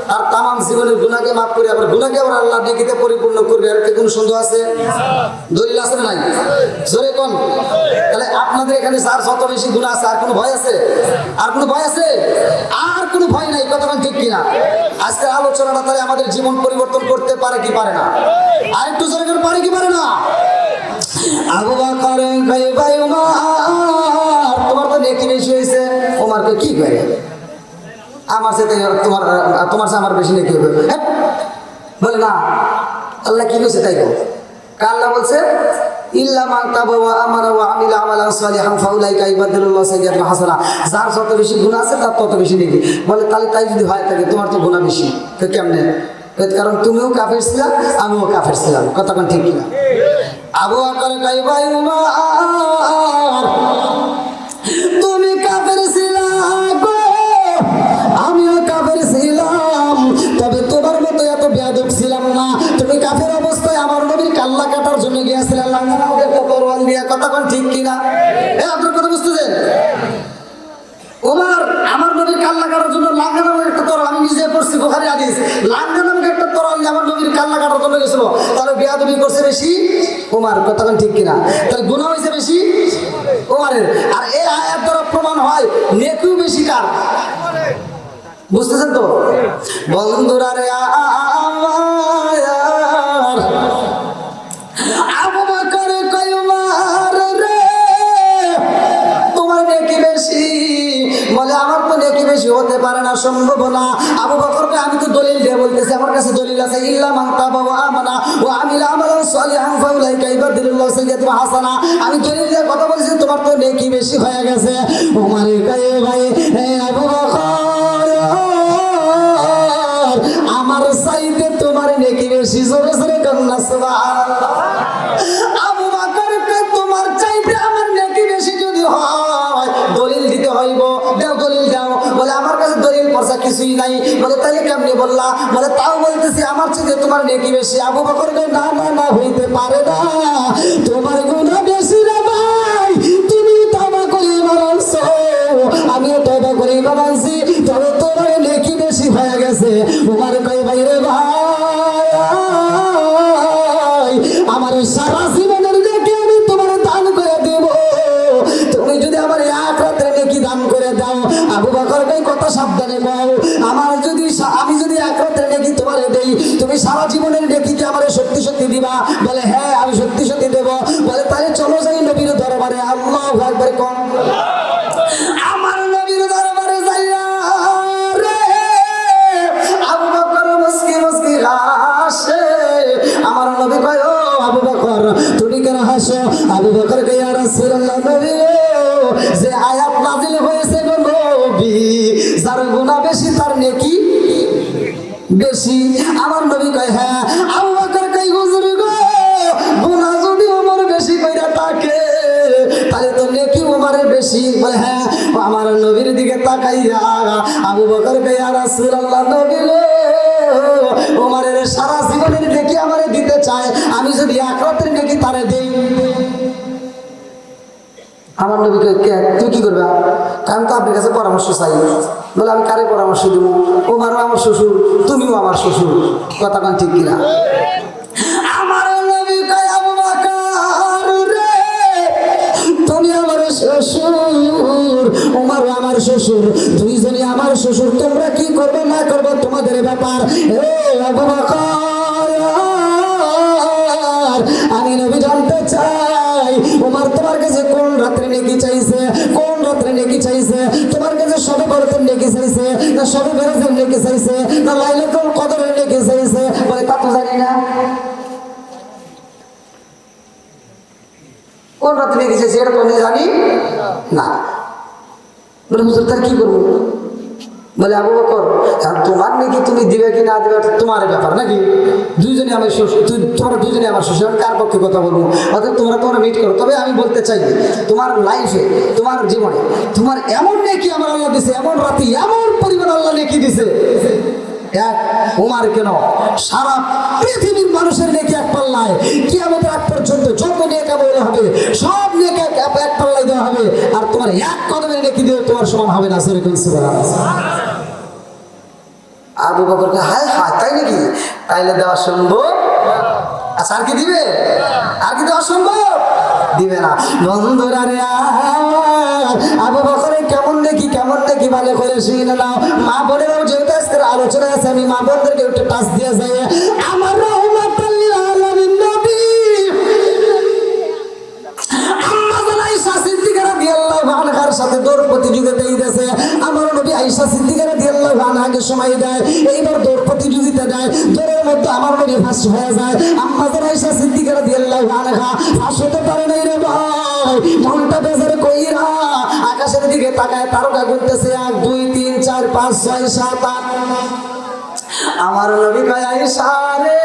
তার তামাম জীবনের গুনাহকে মাফ করে আবার গুনাহকে আবার আল্লাহ নেকিতে পরিপূর্ণ করবে। আর কি কোনো সন্দেহ আছে? দলিল আছে না নাই? জোরে কোন। তাহলে আপনাদের এখানে যার যত বেশি গুনাহ আছে, আর কোনো ভয় আছে? আর কোনো ভয় আছে? আর কোনো ভয় নাই। কথা ঠিক কিনা? আজকের আলোচনাটা তাহলে আমাদের জীবন পরিবর্তন করতে পারে কি পারে না? আর একটু জোরে করে পারে কি পারে না? আবু বকর কই ভাই ওমর, তোমার তো নেকি বেশি হয়েছে। ওমর কই কি করে? আমার সাথে তোমার সাথে আমার বেশি নেকি হবে। বলে না, আল্লাহ কি কইছে তাই কো। আল্লাহ বলছে ইল্লা মান তাবা ওয়া আমানা ওয়া আমিলা আমালান সলিহান ফাউলাইকা ইবাদদিলুল্লাহু সাইয়্যাতিহিম হাসানা। যার যত বেশি গুনাহ আছে তার তত বেশি নেকি। বলে তাহলে তাই যদি হয় থাকে তোমার তো গুনাহ বেশি, তো কেমনে? কারণ তুমিও কাফের ছিলা, আমিও কাফের ছিলাম। কথা কোন ঠিক কিনা? আবু বকর কই ভাই ওমর, তুমি কাফের ছিলা গো, আমিও কাফের ছিলাম, তবে তোমার মতো এত বেয়াদব ছিলাম না। তুমি কাফের অবস্থায় আমার নবীর কাল্লা কাটার জন্য গিয়েছিলে লাঙ্গনা একটা তরোয়াল দিয়া। কথা কোন ঠিক কিনা? আপনার কথা বুঝতেছেন? ওমর আমার নবীর কাল্লা কাটার জন্য লাঙ্গা নামক একটা তরোয়াল, আমি নিজে পড়ছি বুখারী হাদিস, লাঙ্গা নামক একটা তরোয়াল আমার নবীর কাল্লা কাটার জন্য গেছিল। তাহলে বেয়াদবি করছে বেশি ওমর। কথা কোন ঠিক কিনা? তাহলে গুনাহ হয়েছে বেশি ওমরের। আর এই আয়াত দ্বারা প্রমাণ হয় নেকিও বেশি কার। বুঝতেছেন তো বন্ধুরা রে? আবু বকর কই ওমর রে, তোমার নেকি বেশি। বলে আমার তো নেকি বেশি হতে পারে না, সম্ভব না। আবু বকরকে আমি তো দলিল দিয়ে বলতেছি, আমার কাছে দলিল আছে ইল্লা মান তাবা ওয়া আমানা ওয়া আমিলা আমালান সলিহান ফাউলাইকা ইবাদদিলুল্লাহু সাইয়্যাতিহিম হাসানা। আমি দলিল দিয়ে কথা বলছি, তোমার তো নেকি বেশি হয়ে গেছে। ওমর কই ভাই আবু বকর, আমার চাইতে তোমার নেকি বেশি। জোরে জোরে কোন নেকি বেশি। আবু বকর কয় না না না, হইতে পারে না, তোমার গুনাহ বেশি রে ভাই, তুমি তওবা করে বানাইছো, আমিও তওবা করে বানাইছি, তবে তোমার নেকি বেশি হয়ে গেছে। উমর কয় ভাই রে ভাই, আমার সারা জীবনের নেকি আমি তোমার দান করে দেব, তুমি যদি আমার এক রাতের নেকি দান করে দাও। আবু বকর কয় কথা সাবধানে বল, আমি যদি এক রাতের নেকি তোমারে দেই, তুমি সারা জীবনের নেকি কি আমারে সত্যি সত্যি দিবা? বলে হ্যাঁ আমি সত্যি সত্যি দেব। বলে তাহলে চলো যাই নবীর দরবারে। আল্লাহু আকবার কোন। আমার নবীর দরবারে যাইয়া রে আবু বকর মুস্কি মুস্কি হাসে। আমার নবী কয় ও আবু বকর তুমি কেন হাসো? আবু বকর কয় ইয়া রাসূলুল্লাহ, নবী যে আয়াত নাযিল হয়েছে গো নবী, যার গুনাহ বেশি তার নেকি বেশি। আমার নবী কয় হ্যাঁ। আবু বকর কয় হুজুর গো, গুনাহ যদি ওমর বেশি কইরা থাকে তাহলে তো নেকি ওমরের বেশি। বলে হ্যাঁ। আমার নবীর দিকে তাকাইয়া আবু বকর কয় ইয়া রাসূলুল্লাহ, নবী গো ওমরের সারা জীবনের নেকি আমারে দিতে চায়, আমি যদি এক রাতের নেকি তারে দেই। আমার নবীকে তুই কি করবে? আমি তো আপনার কাছে পরামর্শ চাই। বলে আমি কারে পরামর্শ দিব? ওমারও আমার শ্বশুর, তুমিও আমার শ্বশুর, কথা কান ঠিক কিনা? আমার নবী কয় আবু বকর রে, তুমি আমার শ্বশুর, ওমারও আমার শ্বশুর, দুইজনই আমার শ্বশুর, তোমরা কি করবে না করবে তোমাদের ব্যাপার। এ আবু বকর, আমি নবী জানতে চাই ওমর তোমার কাছে কোন রাত্রে নেকি চাইছে? কোন রাত্রে নেকি চাইছে? তোমার কাছে সবে বরাতের নেকি চাইছে, না সবে বেরাতের নেকি চাইছে, না লাইলাতুল কদরের নেকি চাইছে? বলে তা তো জানি না। কোন রাত্রে নেকি চাইছে এটা তো আমি জানি না। বলে হুজুর তার কি করবো? বলে আবু বকর তোমার নাকি তুমি দিবে কি না দিবে তোমার ব্যাপার নাকি? দুইজনে আমার শ্বশুর, তোমরা দুইজনে আমার শ্বশুর, কার পক্ষে কথা বলবো? অর্থাৎ তোমরা মিট করো। তবে আমি বলতে চাই তোমার লাইফে, তোমার জীবনে তোমার এমন নেকি আমার আল্লাহ দিছে, এমন রাতি এমন পরিমাণ আল্লাহ নেকি দিছে, এক উমার কেন সারা পৃথিবীর মানুষের নেকি এক পাল্লায়, কিয়ামতের আগ পর্যন্ত যত নেক আমল হবে সব নেক এক পাল্লায় দেওয়া হবে, আর তোমার এক কদমের নেকি দিয়ে তোমার সমান হবে না। সুবহানাল্লাহ। আবু বকরকে হায় হায় তাই নাকি? তাইলে দেওয়া সম্ভব? আচ্ছা আর কি দিবে? আর কি দেওয়া সম্ভব? দিবে না। বন্ধুরা রে আবু বকরের কেমন দেখি ভালো করে শুনে নাও। মা বোনেরাও যেহেতু আজকের আলোচনা আছে, আমি মা বোনদেরকে একটু টাচ দিয়ে যাই। আমার রাহমাতুল লিল আলামিন নবী আয়েশা সিদ্দিকা রাদিয়াল্লাহু আনহার সাথে দৌড় প্রতিযোগিতা দিয়েছে। আমার নবী আয়েশা সিদ্দিকা রাদিয়াল্লাহু আনহাকে সময় দেয়, এইবার দৌড় প্রতিযোগিতা দেয়, দৌড়ের মধ্যে আমার নবী ফার্স্ট হয়ে যায়। আম্মা আয়েশা সিদ্দিকা রাদিয়াল্লাহু আনহা ফার্স্ট হতে পারে নাই রে ভাই, মনটা বেজার কইরা আকাশের দিকে তাকায়, তারকা গুনতেছে 1 2 3 4 5 6 7 8। আমার নবী কয় আয়েশা রে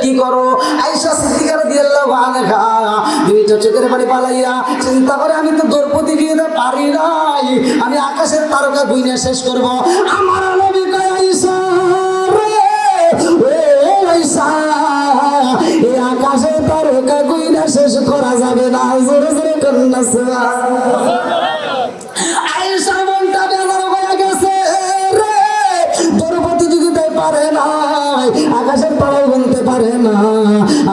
কি করো? আয়েশা সিদ্দিকা রাদিয়াল্লাহু আনহা দুইটা চোখের পানি পালাইয়া চিন্তা করে আমি তো দৌড় প্রতিযোগিতা পারি নাই, আমি আকাশের তারকা গুইনা শেষ করব। আমার নবী কয় আয়েশা রে ও আয়েশা, এই আকাশের তারকা গুইনা শেষ করা যাবে না। জোরে জোরে কন্যা সুবহানাল্লাহ। আয়েশা মনটা বেজার হয়ে গেছে রে, দৌড় প্রতিযোগিতায় পারে নাই, আকাশের তারাও গুনতে পারে না।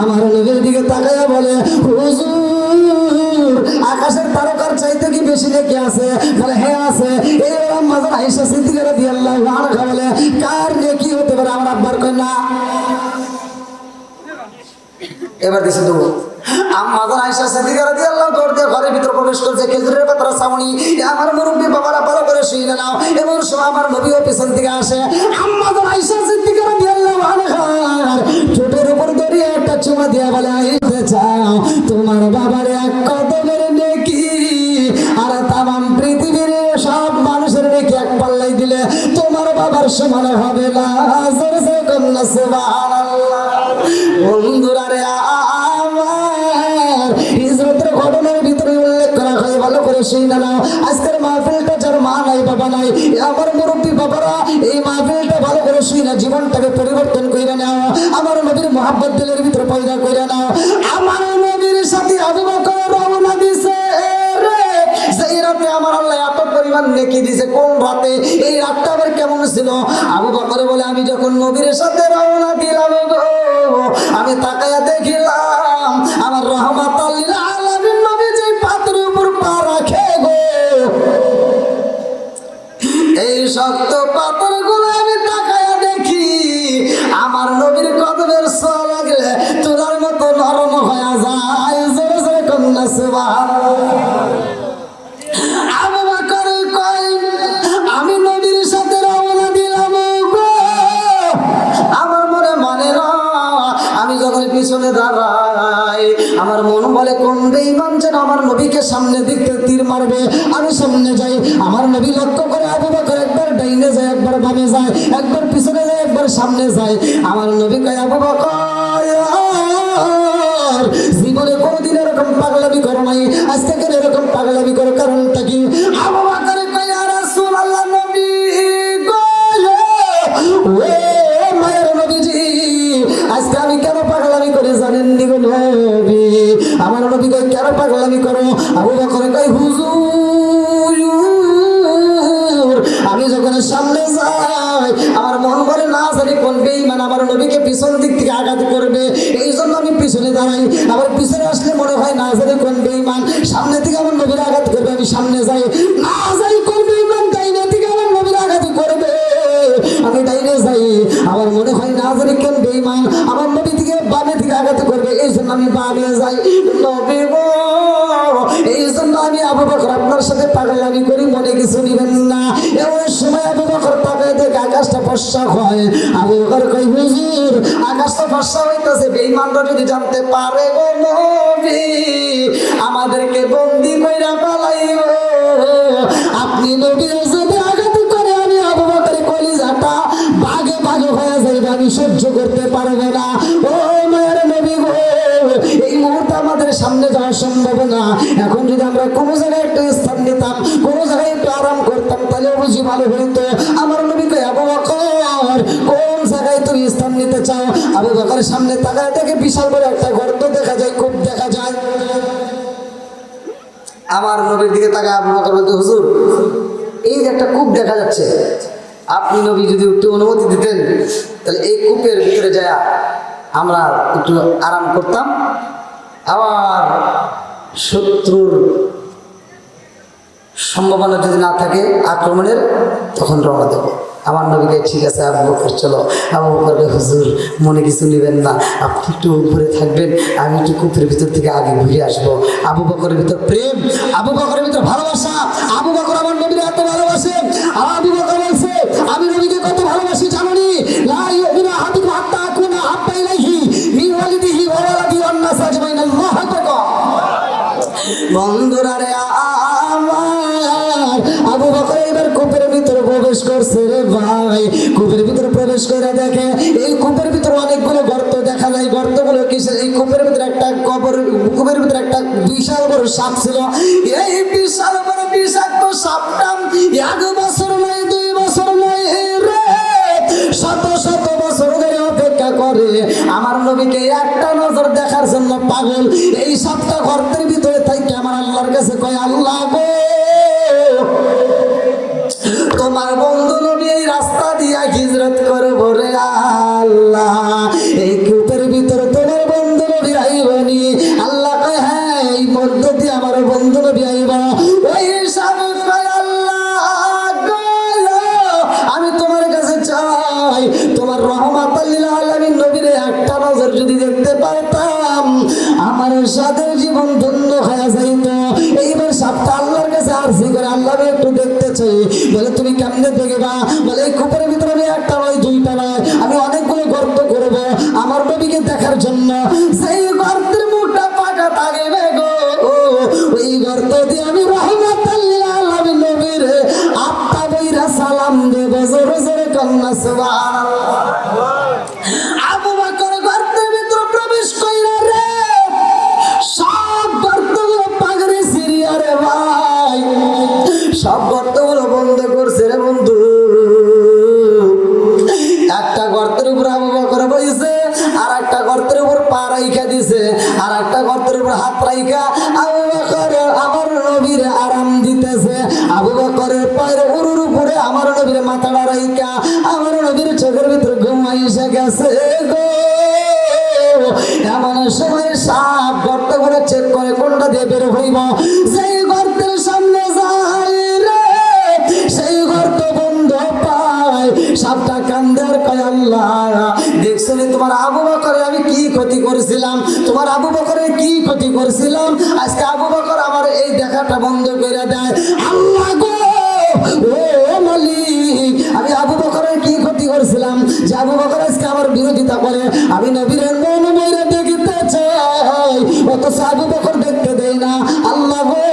আমার নবীর দিকে তাকাইয়া বলে হুজুর আকাশের তারকার চাইতে কি বেশি নেকি আছে? বলে হ্যাঁ আছে। এই আম্মা আয়েশা সিদ্দিকা রাদিয়াল্লাহু আনহা বলে কার নেকি হতে পারে? আমার আব্বার কয় না। এবার দিছে তো আম্মা আয়েশা সিদ্দিকা রাদিয়াল্লাহু দৌড় দিয়ে ঘরের ভিতর প্রবেশ করছে, খেজুরের পাতার ছাউনি। আমার মুরব্বি বাবারা ভালো করে শুনে নাও, এমন সময় আমার নবীও পিছন থেকে আসে। আম্মা আয়েশা সিদ্দিকা রাদিয়াল্লাহু আনহা ঠোঁটের উপর দড়িয়ে একটা চুমা দিয়ে বলে আইতে চাও তোমার বাবার এক কদমের নেকি আর তামাম পৃথিবীর সব মানুষের নেকি এক পাল্লাই দিলে তোমার বাবার সমান হবে না। জোরে জোরে কন্যা সুবহানাল্লাহ। বন্ধুরা রে আমার হিজরতের ঘটনার ভিতরে উল্লেখ করা হয়, ভালো করে শুনে নাও। আজকের মাহফিলটা যার মা নাই বাবা নাই, আমার মুরব্বী বাবারা এই মাহফিলটা ভালো করে শুনে জীবনটাকে পরিবর্তন করে দেখিয়ে দিয়েছে কোন রাতে, এই রাতটা আবার কেমন ছিল। আবু বকর বলে আমি যখন নবীর সাথে রওনা দিলাম গো, আমি তাকায়া দেখিলাম আমার রাহমাতাল লিল আলামিন নবী যে পাথরের উপর পা রাখে গো, এই শক্ত পাথরগুলো আমি তাকায়া দেখি আমার নবীর কদমের ছোঁয়া লাগলে তোলার মতো নরম হয়ে যায়। জোরে জোরে কন্যা সুবহানাল্লাহ। আবু বকর কয় আমি নবীর সাথে রওনা দিলাম গো, আমার মনে মানে না, আমি যখন পিছনে দাঁড়াই আমার মন বলে কোন বেঈমান যেন আমার নবীকে সামনে দিক থেকে তীর মারবে, আমি সামনে যাই। আমার নবী লক্ষ্য করে আবু বকর একবার ডাইনে যায়, একবার বামে যায়, একবার পিছনে যায়, একবার সামনে যায়। আমার নবী কয় আবু বকর জীবনে কোনোদিন এরকম পাগলামি করো নাই, আজ থেকে এরকম পাগলামি করো, কারণটা কি? আবু বকর কয় ইয়া রাসূলুল্লাহ নবী গো, ও মায়ের নবীজি আজকে আমি কেন পাগলামি করে জানেন নি গো নবী? আমার নবী কয় কেন পাগলামি করো? আবু বকর কয় হুজুর আমি যখন সামনে যাই আমার মন করে না জানি কোন বেঈমান আমার নবীকে পিছন দিক থেকে আঘাত করবে, এই জন্য আমি পিছনে দাঁড়াই। আবার পিছনে আসলে মনে হয় না জানি কোন বেঈমান সামনে থেকে আমার নবীর আঘাত করবে, আমি সামনে যাই। না যাই কোন বেঈমান ডাইনে থেকে আমার নবীর আঘাত করবে, আমি ডাইনে যাই। আমার মনে হয় না জানি কোন বেঈমান আমার নবী থেকে বামে থেকে আঘাত করবে, এই জন্য আমি বামে যাই। নবী গো এই জন্য আমি আবু বকর আপনার সাথে পাগলামি করি, মনে কিছু নিবেন না। এমন সময় আবু বকর তাকায় দেখে আকাশটা ফর্সা হয়। আবু বকর কই হুজুর আকাশটা ফর্সা হইতেছে, বেঈমানরা যদি জানতে পারে গো নবী আমাদেরকে বন্দি কইরা পালাইব। আপনি নবীর সাথে আঘাত করে আমি আবু বকরের কলিজাটা ভাগে ভাগে হয়ে যাইবে, আমি সহ্য করতে পারবো না। ও মায়ের নবী গো এই মুহূর্তে আমাদের সামনে যাওয়া সম্ভব না। এখন যদি আমরা কোনো জায়গায় একটু স্থান নিতাম, কোনো জায়গায় একটু আরাম করতাম, তাহলে বুঝি ভালো হইতো। আমার নবী কয় আবু বকর কোন জায়গায় তুমি স্থান নিতে চাও? আবু বকরের সামনে তাকায় দেখে বিশাল বড় একটা গর্ত দেখা যায়, কূপ দেখা যায়। আমার নবীর দিকে তাকায় আবু বকর বলতে হুজুর এই যে একটা কূপ দেখা যাচ্ছে, আপনি নবী যদি একটু অনুমতি দিতেন তাহলে এই কূপের ভিতরে যায় আমরা একটু আরাম করতাম, আবার শত্রুর সম্ভাবনা যদি না থাকে আক্রমণের তখন রওনা দেব। আমার নবীকে ঠিক আছে আবু বকর চলো। আবু বকর হুজুর মনে কিছু নেবেন না, আপনি একটু উপরে থাকবেন, আমি একটু কূপের ভিতর থেকে আগে ঘুরে আসবো। আবু বকরের ভিতর প্রেম, আবু বকরের ভিতর ভালোবাসা। আবু বকর আমার নবীর এত ভালোবাসে, আবু বকর বলছে আমি নবীকে কত ভালোবাসি জানি। লা ইউমিনু আহাদুকুম হাত্তা আকুনা হাব্বা ইলাইহি মিন ওয়ালিদিহি ওয়া ওয়ালাদিহি ওয়ান নাস আজমাইন। আল্লাহু আকবার। বন্ধুরা রে আমার আবু বকর এবার কূপের ভিতরে প্রবেশ করছে রে ভাই। কূপের ভিতরে প্রবেশ করে দেখে এই কূপের ভিতরে অনেকগুলো গর্ত দেখা যায়। গর্তগুলো কিসের? এই কূপের ভিতরে একটা কূপের ভিতরে একটা বিশাল বড় সাপ ছিল। এই বিশাল বড় বিষাক্ত সাপটা 1 বছর নয় 2 বছর নয় রে শত শত বছর ধরে অপেক্ষা করে আমার নবীকে একটা নজর দেখার জন্য পাগল। এই সাপটা গর্তের ভিতরে থাকে আমার আল্লাহর কাছে কয় আল্লাহ গো তোমার বন্ধু নবী এই রাস্তা দিয়া হিজরত করবো রে আল্লাহ, এই কূপের ভিতরে তোমার বন্ধু নবী আইবনি। আল্লাহ কয় হ্যাঁ এই মধ্য দিয়ে আমার বন্ধু নবী আইব। ওই সাপ কয় আল্লাহ গো আমি তোমার কাছে চাই তোমার রহমাতাল লিল আলামিন নবীর একটা নজর যদি দেখতে পারতাম আমার সাথে জীবন ধন্য হয়ে যাইত। এইবার সাপটা আল্লাহর কাছে আরজি করে আল্লাহ একটু দেখতে চাই। বলে তুমি কেমনে দেখবা? বলে এই কূপের ভিতরে আমি একটা নয় 2টা নয় আমি অনেকগুলো গর্ত করব আমার নবীকে দেখার জন্য। সেই গর্তের মুখটা পাকা থাকবে গো, ওই গর্ত দিয়ে আমি রহমাতাল লিল আলামিন নবীর আত্মা বইরা সালাম দেব। জোরে জোরে কন্যা সুবহানাল্লাহ। আবু বকর গর্তের ভিতরে প্রবেশ কইরা রে সব গর্তগুলো পাগড়ি সিরিয়া রে ভাই, সব গর্তগুলো বন্ধ করছে রে বন্ধু। একটা গর্তের উপর আবু বকর বইছে, আর একটা গর্তের উপর পা রাইখা দিছে, আর একটা গর্তের উপর হাত রাইখা আবু বকর আমার নবীর আরাম দিতেছে। আবু বকরের পায়ের দাইকা আমার নবীর চোখের ভিতর ঘুম এসে গেছে গো। এমন সময় সাপ গর্ত করে চেক করে কোনটা দিয়ে বের হইব, সেই গর্তের সামনে যায় রে, সেই গর্ত বন্ধ পায়। সাপটা কান্দার কয় আল্লাহ দেখছনি তোমার আবু বকরের আমি কি ক্ষতি করেছিলাম, তোমার আবু বকরের কি ক্ষতি করেছিলাম, আজকে আবু বকর আমার এই দেখাটা বন্ধ করে দেয়। আল্লাহ গো ও মালিক, আমি আবু বকরের কি ক্ষতি করেছিলাম যে আবু বকর আজকে আমার বিরোধিতা করে, আমি নবীর মন মইরা দেখতে চাই অথচ আবু বকর দেখতে দেয় না। আল্লাহ গো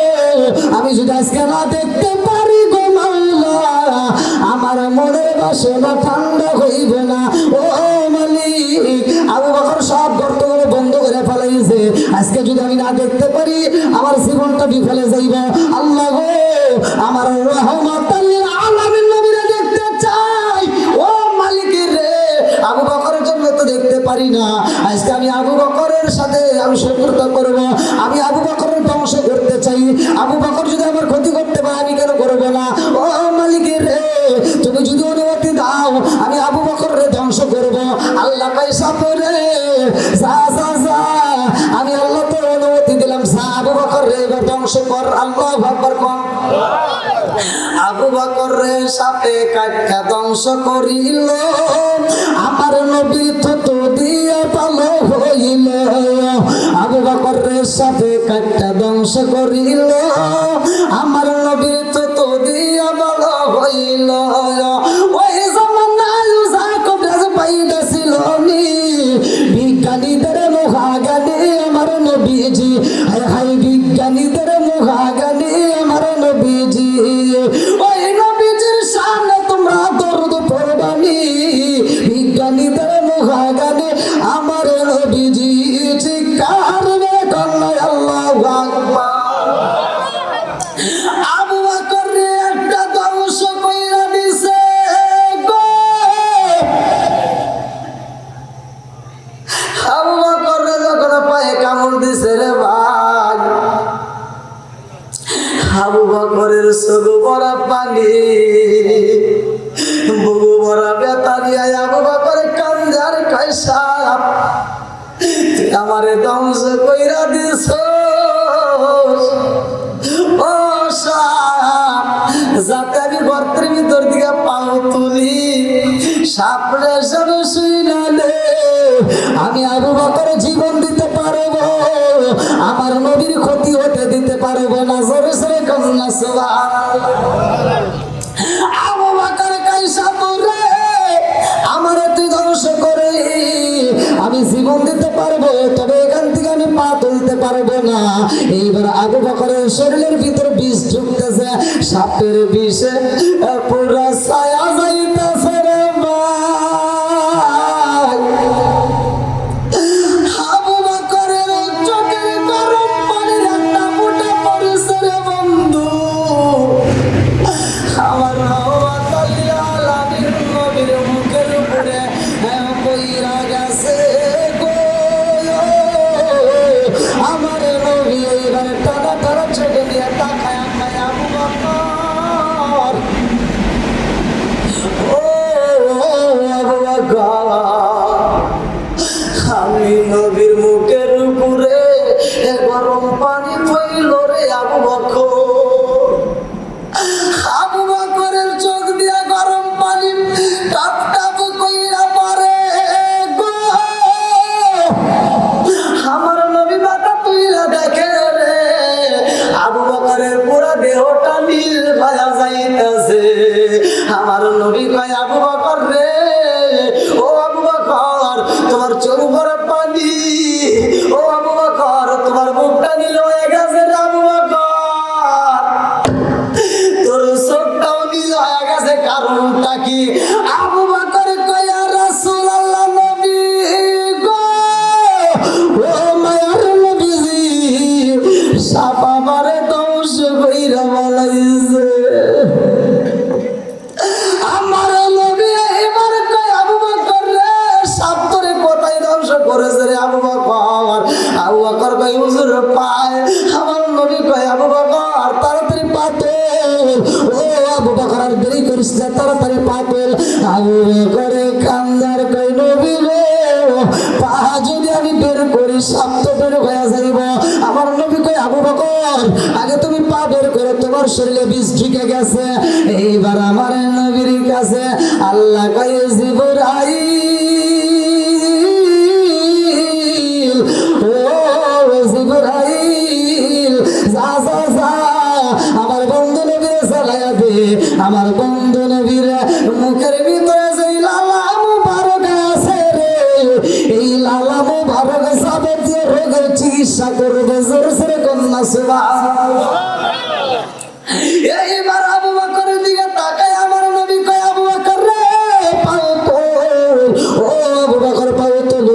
আমি যদি আজকে না দেখতে পারি গো মাওলা, আমার মনের বাসনা ঠান্ডা হইব না। ও মালিক, আবু বকর সব গর্তগুলো বন্ধ করে ফেলাইছে, আজকে যদি আমি না দেখতে পারি আমার জীবনটা বিফলে যাইব। আল্লাহ গো আমার রহমাতাল লিল আলামিন নবীরে দেখতে চাই। ও মালিকের রে, আবু বকরের জন্য তো দেখতে পারি না, আজকে আমি আবু বকরের সাথে আমি শত্রুতা করব, আমি আবু বকরের ধ্বংস করতে চাই। আবু বকর যদি আমার ক্ষতি করতে পারে আমি কেন করব না? ও মালিকের রে, তুমি যদি অনুমতি দাও আমি আবু বকরের ধ্বংস করব। আল্লাহ পয়সা পরে যা যা যা, আমি আল্লাহ তোর অনুমতি দিলাম, যা আবু বকর রে এবার ধ্বংস কর। আল্লাহু আকবার কর। আবু বকর রে সাপে কাটটা ধ্বংস করিল, আমার নবী থুতু দিয়ে ভালো হইল। আবু বকর রে সাপে কাটটা ধ্বংস করিল, আমার নবী থুতু দিয়ে ভালো হইল। ওই জামানায় যাকব পাইদা ছিল নি, বিজ্ঞানীদের মুখাগানি আমার নবীজি, হায় হায় বিজ্ঞানীদের মুখাগানি আমার নবীজি। ওই নবীজির সামনে তোমরা দরুদ পড়বানি, বিজ্ঞানীদের মুখাগানি আমার নবীজি। চিৎকার করে কন্যা আল্লাহু আকবার। আবু বকর রে একটা ধ্বংস কইরা দিছে গো। আবু বকর রে যখন পায়ে কামড় দিছে রে ভাই, আবু বকরের চোখ ভরা পানি, বুকু ভরা ব্যথা নিয়ে আবু বকর কান্দার কয় সাপ তুই আমারে ধ্বংস কইরা দিছ। ও সাপ, যাতে আমি গর্তের ভিতর দিকে পাও তুলি, সাপরে সব শুই না রে, আমি আবু বকর জীবন দিতে পারবো, আমার নবীর ক্ষতি হতে দিতে পারবো না। জোরে জোরে কন্যা সুবহানাল্লাহ। আবু বকর কাইসা পরে আমার তুই ধ্বংস করে আমি জীবন দিতে পারবো, তবে এখান থেকে আমি পা তুলতে পারবো না। এইবার আবু বকরের শরীরের ভিতর বিষ ঢুকতেছে, সাপের বিষে পুরো ছায়া যাইতেছে রে ভাই। আবু বকরের চোখের গরম পানির একটা ফুটা পড়েছে রে বন্ধু। আমার রহমাতাল লিল আলামিন নবীর মুখের উপরে পইরা গেছে গো। আমার নবী এবার টানা টানা চোখে দিয়ে তাকায় আমায় আবু বকর, ও আবু বকর, আমি নবীর মুখের উপরে গরম পানি পইল রে আবু বকর। আবু বকরের চোখ দিয়া গরম পানি টপ টপ কইরা পড়ে গো। আমার নবী মাথা তুইলা দেখে রে, আবু বকরের পুরা দেহটা নীল হয়ে যাইতেছে। আমার নবী কয় আবু বকর রে, ও আবু বকর তোমার চোখ ভরা পানি, ও আবু বকর তোমার মুখটা নীল হয়ে গেছে রে আবু বকর, তোর চোখটাও নীল হয়ে গেছে, কারণটা কি? আবু বকর কয় ইয়া রাসূলুল্লাহ নবী গো, ও মায়ার নবীজি, সাপ আমারে ধ্বংস কইরা বলাইছে। আমার নবী এবার কয় আবু বকর রে, সাপ তোরে কোথায় ধ্বংস করেছে রে আবু বকর? আবু বকর কয় হুজুর পায়। আমার নবী কয় আবু বকর তাড়াতাড়ি পা তোল। ও আবু বকর আর দেরি করিস না, তাড়াতাড়ি পা তোল। যদি আমি বের করি সাপ তো বের হয়ে যাইব। আমার নবী কই আবু বকর আগে তুমি পা বের করো, তোমার শরীরে বিষ ঢুকে গেছে। এইবার আমার নবীর কাছে আল্লাহ কই জিবরাইল, ও জিবরাইল, যা যা যা আমার বন্ধু নবীর চালাইয়া দে। আমার বন্ধু নবীর মুখের ভিতরে যে লালা মুবারক আছে রে, এই লালা মুবারক যাবতীয় রোগের চিকিৎসা করবে। জোরে জোরে কন্যা সুবহানাল্লাহ। এইবার আবু বকরের দিকে তাকায় আমার নবী কয় আবু বকর রে পাও তোল, ও আবু বকর পাও তোল।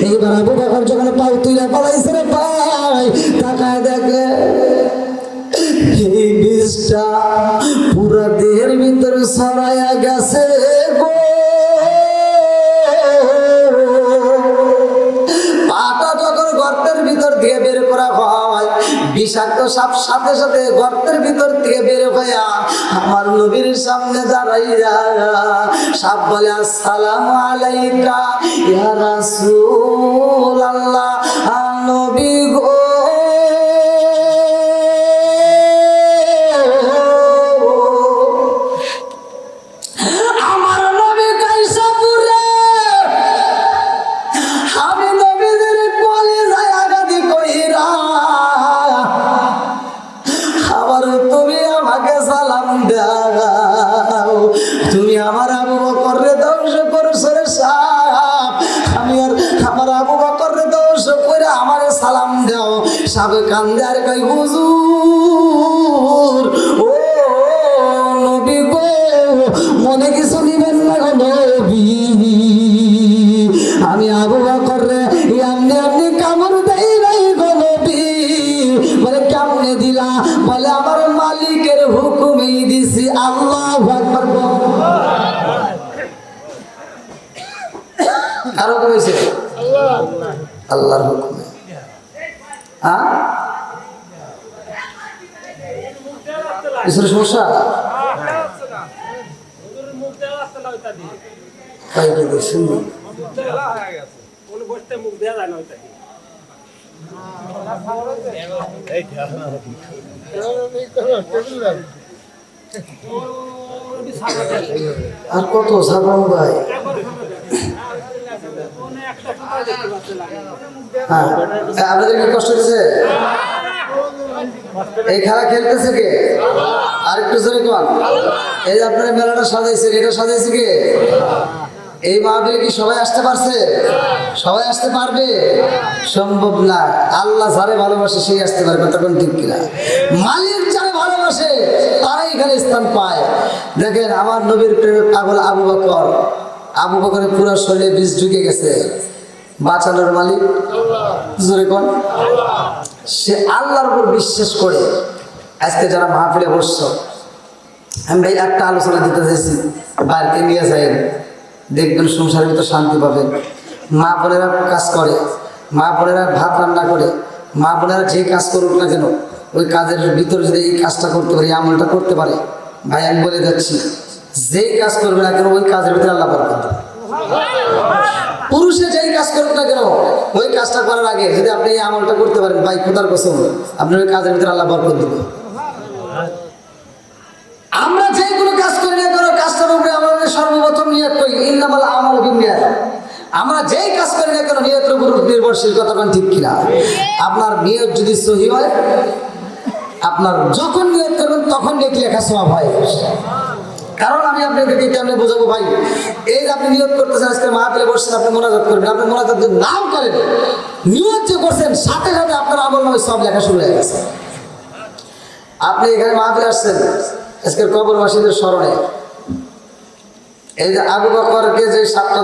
এইবার আবু বকর যখন পাও তুলে পালাইছে রে ভাই, তাকায় দেখে এই বিষটা পুরো দেহের ভিতরে ছড়াইয়া গেছে গো। পাটা যখন গর্তের ভিতর দিয়ে বের করা হয়, বিষাক্ত সাপ সাথে সাথে গর্তের ভিতর থেকে বের হইয়া আমার নবীর সামনে দাঁড়াইয়া সাপ বলে আসসালামু আলাইকা ইয়া রাসূলুল্লাহ, নবী গো। আমার নবী কাইসা পুরে আমি নবীদের কলিজায় আঘাত কইরা আবার তুমি আমাকে সালাম দাও। তুমি আমার আবু বকররে ধ্বংস করছো রে সাপ, আমি আর আমার আবু বকররে ধ্বংস করে আমারে সালাম দাও। সাপে কান্দে আর কই হুজুর, ও নবী গো মনে কিছু নিবেন না গো নবী, আমি আবু বকররে এমনি এমনি কামড় দেই নাই গো নবী। বলে কেমনে দিলা? বলে আমার মালিকের হুকুমেই দিছি। আল্লাহু আকবার। কারো কইছে আল্লাহর হুকুমে। হ্যাঁ কিছু সমস্যা তাই দেখছেন আর কত সাবান ভাই। হ্যাঁ আপনাদের কি কষ্ট হচ্ছে? এই খেলা খেলতেছে কে? আর একটু জোরে কোন। এই যে আপনারা মেলাটা সাজাইছে, এটা সাজাইছে কে? এই মাহফিলে কি সবাই আসতে পারছে? সবাই আসতে পারবে? সম্ভব না। আল্লাহ যারে ভালোবাসে সেই আসতে পারবে, তখন ঠিক কিনা? মালিক যারে ভালোবাসে তারাই এখানে স্থান পায়। দেখেন আমার নবীর প্রেমের পাগল আবু বকর, আবু বকরের পুরো শরীরে বিষ ঢুকে গেছে। বাঁচানোর মালিক জোরে কোন। সে আল্লাহর উপর বিশ্বাস করে আজকে যারা মাহফিলে বসছো, আমি ভাই একটা আলোচনা দিতে চাইছি, বাড়িতে নিয়ে যাই, দেখবেন সংসারের ভিতর শান্তি পাবেন। মা বোনেরা কাজ করে, মা বোনেরা ভাত রান্না করে, মা বোনেরা যে কাজ করুক না কেন, ওই কাজের ভিতরে যদি এই কাজটা করতে পারে, আমলটা করতে পারে, ভাই আমি বলে যাচ্ছি যেই কাজ করবে না কেন ওই কাজের ভিতরে আল্লাহ বরকত দেবে। পুরুষে যেই কাজ করুক না কেন ওই কাজটা করার আগে যদি আপনি এই আমলটা করতে পারেন, ভাই খোদার কসম আপনার ওই কাজের ভিতরে আল্লাহ বরকত দেবে। আমরা যে কোনো কাজ করি না কেন কাজটার উপরে আমাদের সর্বপ্রথম নিয়ত করি ইন্নামাল আমালু বিন্নিয়াত। আমরা যেই কাজ করি না কেন নিয়তের উপর নির্ভরশীল, কথা ঠিক কিনা? আপনার নিয়ত যদি সহি হয়, আপনার যখন নিয়ত করবেন তখন নেকি লেখা সওয়াব হয়। কারণ আমি আপনাদেরকে কেমনে বোঝাবো ভাই, এই যে আপনি নিয়ত করতেছেন আজকে মাহফিলে বসছেন, আপনি মোনাজাত করবেন, আপনি মোনাজাত যদি নাও করেন, নিয়ত যে করছেন সাথে সাথে আপনার আমল নামে সব লেখা শুরু হয়ে গেছে। আপনি এখানে মাহফিলে আসছেন আজকের কবরবাসীদের স্মরণে, এই যে আবু বকরকে যে 7টা